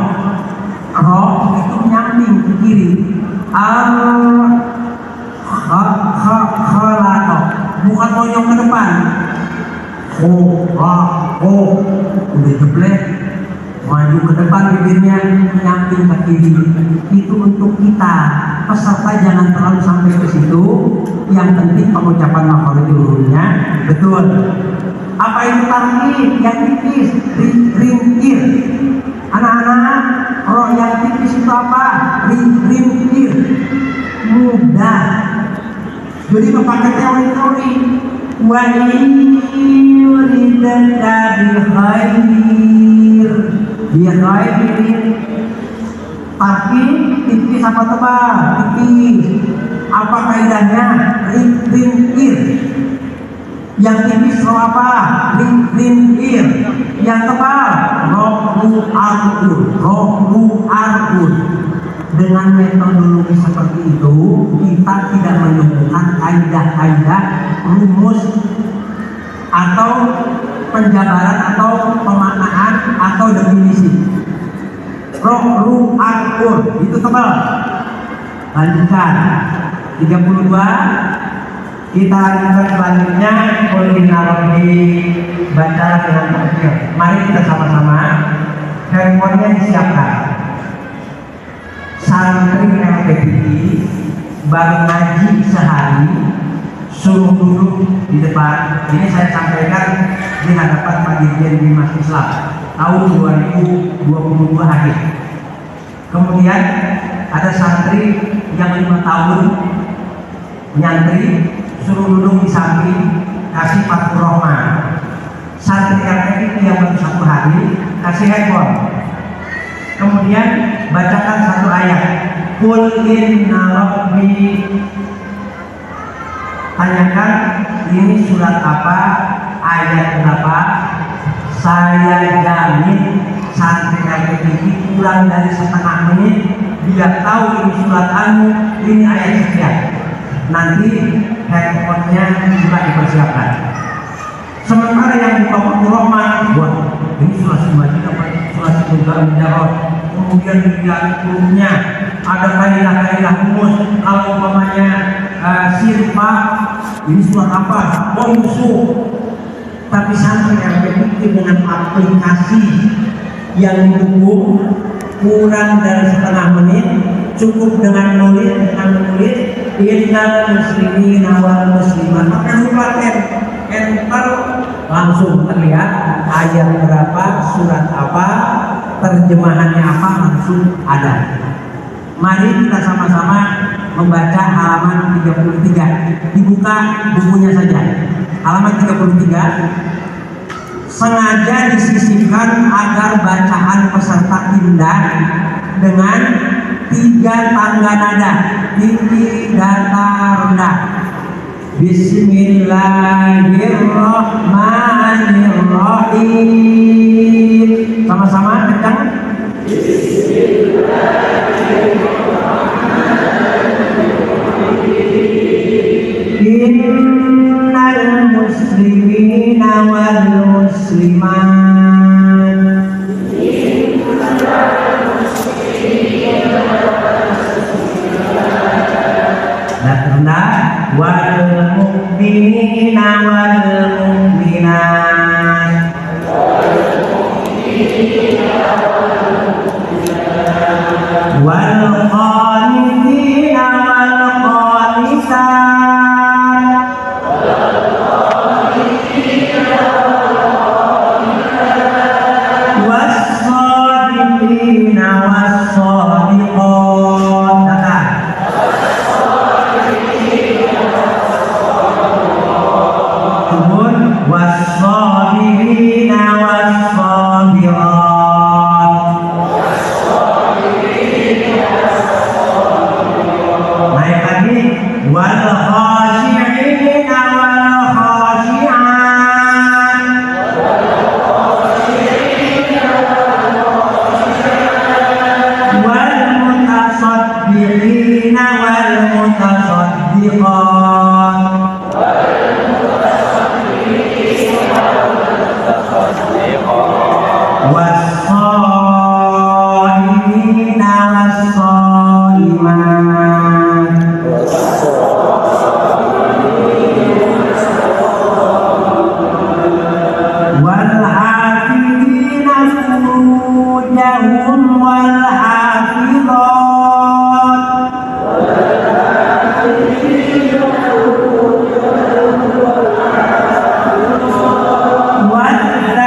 Roh itu nyamping ke kiri. Khalaqa, bukan monyong ke depan. Udah jeblek, maju ke depan bibirnya, nyamping ke kiri. Itu untuk kita peserta jangan terlalu sampai ke situ. Yang penting pengucapan makhorijul hurufnya betul. Apa itu tarkib? Yang tipis, ringkir. Anak-anak, roh yang tipis itu apa? Ringkir, mudah. Jadi memakai teori-teori. Wa yuridaka bi khairin. Tapi tipis apa tebal? Tipis. Apa kaidahnya? Ringkir. Yang tipis roh apa? Ringkir. Yang tebal rohu arul. Dengan metodologi seperti itu kita tidak menemukan kaidah-kaidah rumus atau penjabaran atau pemaknaan atau definisi. Rohu arul itu tebal. Lanjutkan 32. Kita lanjutkan selanjutnya. Baca dengan takbir. Mari kita sama-sama. Handphonenya disiapkan. Santri LPPI baru ngaji sehari, suruh duduk di depan. Ini saya sampaikan di hadapan Pak Dirjen Bimas Islam tahun 2022 akhir. Kemudian ada santri yang 5 tahun nyantri, suruh duduk di samping, kasih Fathur Rahman. Santri LPPI yang baru 1 hari kasih handphone. Kemudian bacakan 1 ayat. Qul inna rabbi. Tanyakan ini surat apa, ayat berapa. Saya jamin santri LPPI kurang dari setengah menit dia tahu ini surat anu, ini ayat sekian. Nanti handphonenya juga dipersiapkan. Sementara yang buka Fathur Rahman, buat ini surat Majid apa surat Al-Jarod. Kemudian dilihat hurufnya, ada kaidah-kaidah rumus. Kalau umpamanya sirpa, ini surat apa? Musuh. Tapi santri yang berpikir dengan aplikasi yang didukung kurang dari setengah menit, cukup dengan menulis innal muslimina wal muslimat. Maka lupakan enter, langsung terlihat ayat berapa, surat apa, terjemahannya apa, langsung ada. Mari kita sama-sama membaca halaman 33. Dibuka bukunya saja. Halaman 33. Sengaja disisipkan agar bacaan peserta indah dengan 3 tangga nada, tinggi, datar, rendah. Bismillahirrahmanirrahim. Sama-sama kencang. Innal muslimina wal muslimat. Rendah. Wal mu'minina wal mu'minat. Wal qanitina wal qanitat. Was shadiqina was shadiqat. Was-sabirina was-sabirat. Naik lagi. Wal-khashi'ina wal-khashi'at. furujahum wal hafizat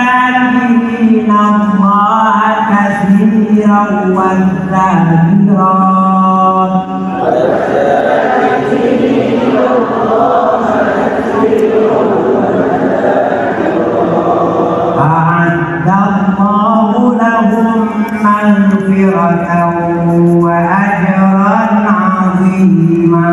والذاكرين الله كثيرا والذاكرات أعد الله لهم مغفرة وأجرا عظيما.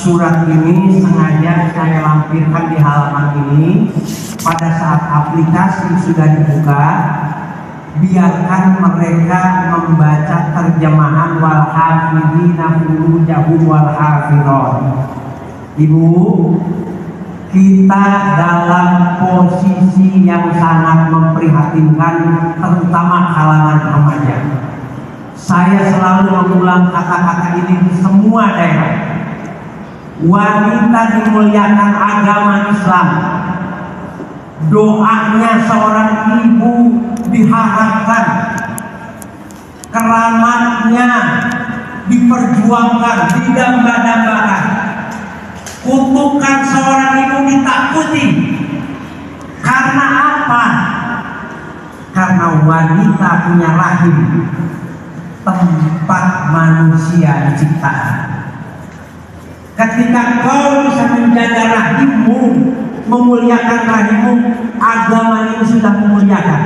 Surat ini sengaja saya lampirkan di halaman ini pada saat aplikasi sudah dibuka. Biarkan mereka membaca terjemahan wal hafidina furujahum wal hafidhat. Ibu, kita dalam posisi yang sangat memprihatinkan, terutama kalangan remaja. Saya selalu mengulang kata-kata ini di semua daerah. Wanita dimuliakan agama Islam. Doanya seorang ibu diharapkan, keramatnya diperjuangkan, didamba-dambakan. Kutukan seorang ibu ditakuti. Karena apa? Karena wanita punya rahim, tempat manusia diciptakan. Ketika kau bisa menjaga rahimmu, memuliakan rahimmu, agama ini sudah memuliakan.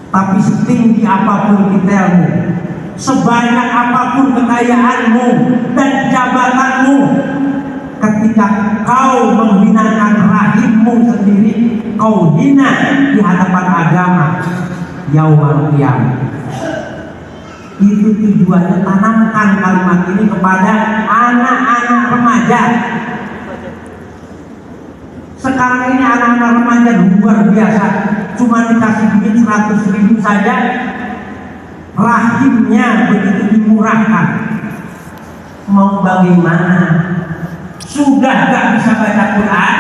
Tapi setinggi apapun titelmu, sebanyak apapun kekayaanmu dan jabatanmu, ketika kau menghinakan rahimmu sendiri, kau hina di hadapan agama yaumul qiyamah. Itu tujuannya, tanamkan kalimat ini kepada anak-anak remaja. Sekarang ini anak-anak remaja luar biasa, cuma dikasih duit 100.000 saja, rahimnya begitu dimurahkan. Mau bagaimana? Sudah gak bisa baca Quran,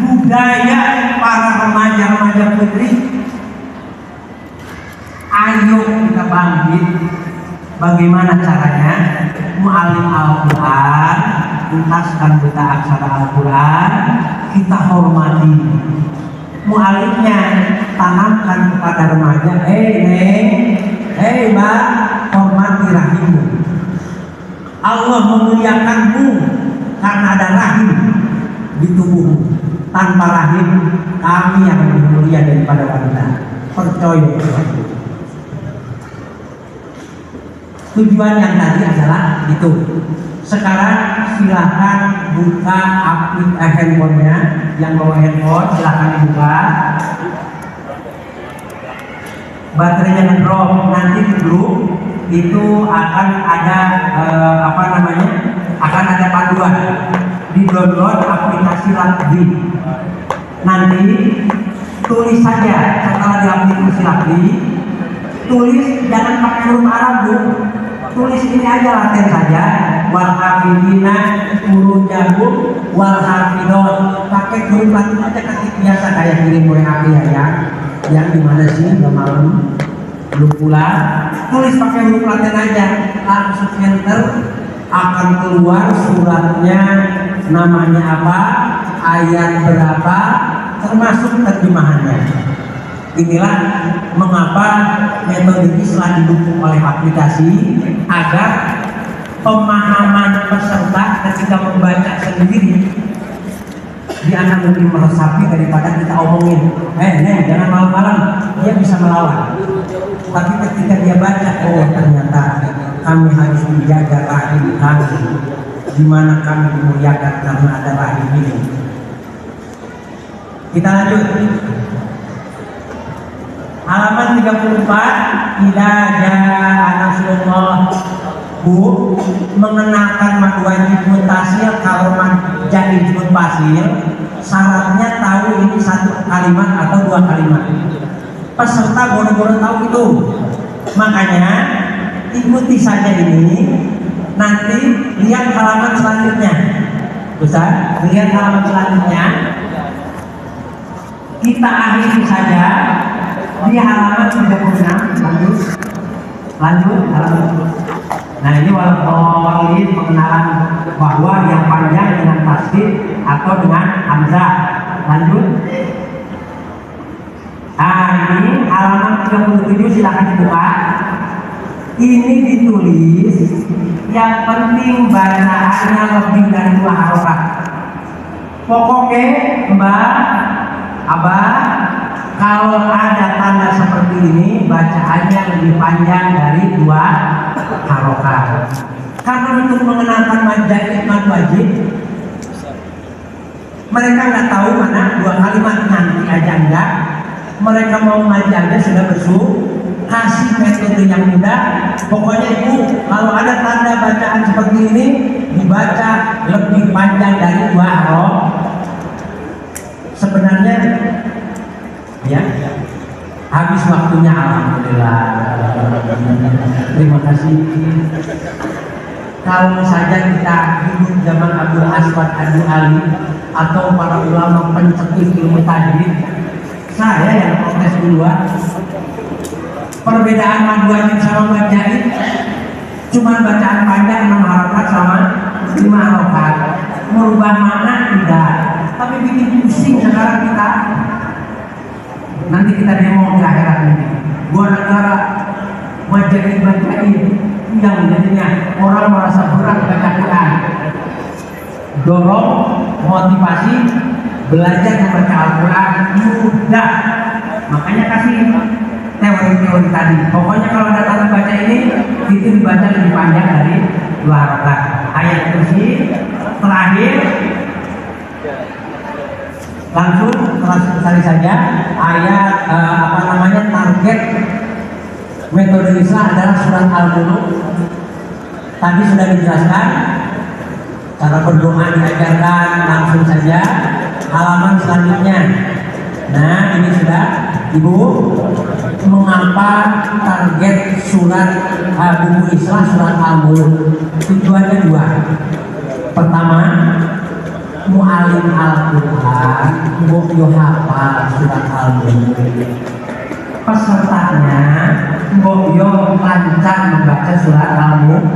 budaya para remaja-remaja putri. Ayo kita bangkit. Bagaimana caranya? Mu'alim Al-Quran, tuntaskan buta aksara Al-Quran, kita hormati. Mu'alimnya tanamkan kepada remaja, neng, mbak, hormati rahimmu. Allah memuliakanmu karena ada rahim di tubuhmu. Tanpa rahim, kami yang lebih mulia daripada wanita. Percaya. Tujuan yang tadi adalah itu. Sekarang silakan buka aplikasi handphonenya, yang bawa handphone silakan dibuka. Baterainya ngedrop, nanti di grup itu akan ada akan ada panduan. Di download aplikasi Lakbi. Nanti tulis saja setelah di aplikasi Lakbi, tulis jangan pakai huruf Arab, Bu. Tulis ini aja, laten saja. Wal hafidina furujahum wal hafidhat. Pakai huruf Latin aja, ketik biasa kayak kirim WA ya. Yang dimana sih udah malam belum pulang, tulis pakai huruf Latin aja, langsung enter, akan keluar suratnya, namanya apa, ayat berapa, termasuk terjemahannya. Inilah mengapa metode ini telah didukung oleh aplikasi, agar pemahaman peserta ketika membaca sendiri dia akan lebih meresapi daripada kita omongin, neng jangan malam-malam, dia bisa melawan. Tapi ketika dia baca, oh ternyata kami harus menjaga rahim kami, di mana kami dimuliakan karena ada rahim ini. Kita lanjut. Halaman 34, Ila jaa nasrullah. Bu, mengenalkan mad wajib mutasil, kalau mad jadi mutasil, syaratnya tahu ini satu kalimat atau dua kalimat. Peserta boro-boro tahu itu. Makanya ikuti saja ini. Nanti lihat halaman selanjutnya. Ustaz, lihat halaman selanjutnya. Kita akhiri saja di halaman 36. Lanjut halaman. Nah ini walaupun pengenalan bahwa yang panjang dengan tasdid atau dengan hamzah. Lanjut. Nah ini halaman 37, silahkan dibuka. Ini ditulis yang penting bacaannya lebih dari 2 harokat. Pokoknya Mbak, Abah, kalau ada tanda seperti ini bacaannya lebih panjang dari 2 harokat. Karena untuk mengenalkan mad wajib, mereka nggak tahu mana 2 kalimat, nanti aja enggak. Mereka mau ngajarnya sudah kasih metode yang mudah. Pokoknya Ibu, kalau ada tanda bacaan seperti ini dibaca lebih panjang dari 2 harokat. Sebenarnya ya habis waktunya, alhamdulillah. Terima kasih. Kalau saja kita hidup zaman Abdul Aswad Adu Ali atau para ulama pencetus ilmu tajwid, saya yang protes duluan. Perbedaan mad wajib sama mad jaid cuma bacaan panjang 6 harokat sama 5 harokat. Merubah makna tidak, tapi bikin pusing sekarang kita. Nanti kita demo di akhirat nanti. Gua negara mad jaid yang jadinya orang merasa berat baca Quran. Dorong motivasi belajar membaca Al-Quran mudah. Makanya kasih teori-teori tadi. Pokoknya kalau ada tanda baca ini itu dibaca lebih panjang dari 2 harokat. Ayat kursi terakhir langsung sekali saja. Ayat target metode Islam adalah surat Al-Mulk. Tadi sudah dijelaskan cara berdoa, diajarkan. Langsung saja halaman selanjutnya. Nah ini sudah Ibu, mengapa target surat buku Islam surat Al-Mulk? Tujuannya 2. Pertama, mu'alim Al-Quran mbok yo hafal surat Al-Mulk. Pesertanya mbok yo lancar membaca surat Al-Mulk.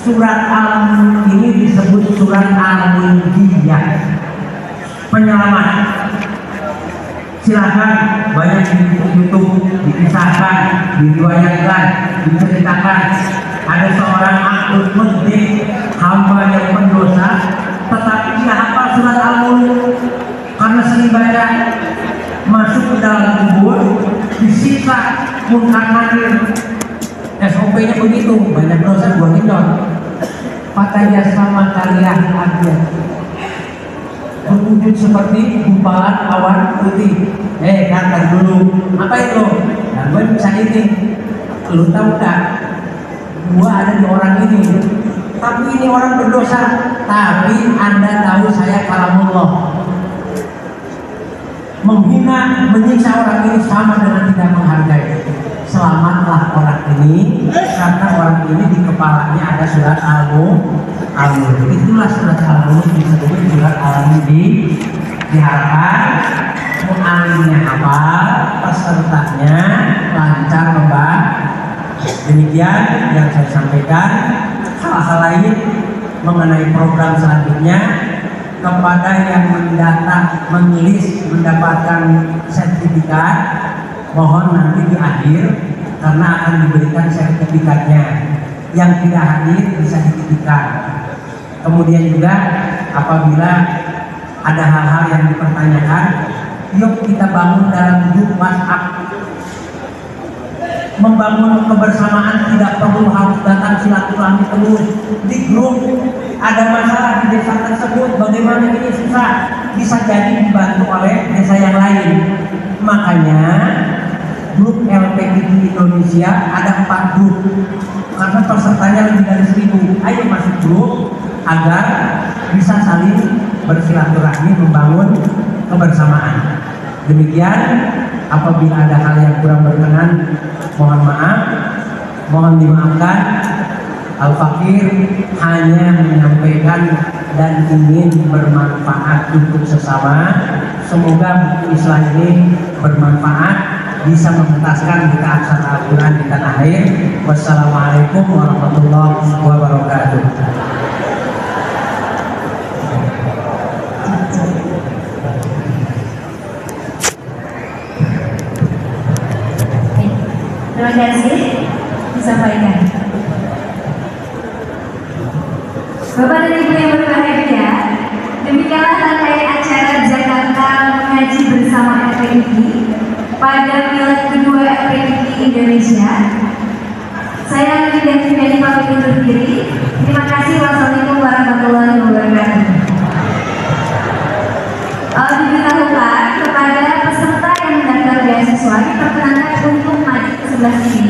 Surat Al-Mulk ini disebut surat Al-Mulkiyah, penyelamat. Silakan banyak di YouTube dikisahkan, diriwayatkan, diceritakan ada seorang abdul mudzik, hamba yang pendosa, tetapi dia hafal surat Al-Mulk karena sering baca, masuk ke dalam kubur, disiksa munkar nakir. SOP-nya begitu, banyak dosa 2 kilo. Pataya sama kalian aja berwujud seperti gumpalan awan putih. Kata dulu, apa itu? Nah, gue bisa ini. Lu tahu tak? Gua ada di orang ini. Tapi ini orang berdosa. Tapi Anda tahu saya kalamullah. Menghina, menyiksa orang ini sama dengan tidak menghargai. Selamatlah orang ini, karena orang ini di kepalanya ada surat Al-Mulk. Itulah surat Al-Mulk disebut surat Al-Mulk. Diharapkan mu'alimnya hafal, pesertanya lancar membaca. Demikian yang saya sampaikan. Hal-hal lain mengenai program selanjutnya, kepada yang mendata menulis mendapatkan sertifikat, mohon nanti di akhir karena akan diberikan sertifikatnya. Yang tidak hadir bisa dititipkan. Kemudian juga apabila ada hal-hal yang dipertanyakan, yuk kita bangun dalam grup WhatsApp. Membangun kebersamaan tidak perlu harus datang silaturahmi terus di grup. Ada masalah di desa tersebut, bagaimana ini susah, bisa jadi dibantu oleh desa yang lain. Makanya grup LPI Indonesia ada 4 grup karena pesertanya lebih dari 1000. Ayo masuk grup agar bisa saling bersilaturahmi, membangun kebersamaan. Demikian, apabila ada hal yang kurang berkenan, mohon maaf, mohon dimaafkan. Al-Fakir hanya menyampaikan dan ingin bermanfaat untuk sesama. Semoga buku Islah ini bermanfaat, bisa mengentaskan kita aksara Al-Quran di tanah air. Wassalamualaikum warahmatullahi wabarakatuh. Terima kasih disampaikan. Bapak dan Ibu yang berbahagia, demikianlah rangkaian acara Jakarta Mengaji Bersama FPIP pada Milad kedua FPIP Indonesia. Saya Linda Fitriani pamit undur diri. Terima kasih. Wassalamualaikum warahmatullahi wabarakatuh. Diberitahukan kepada peserta yang mendaftar beasiswa diperkenankan untuk maju ke sebelah sini.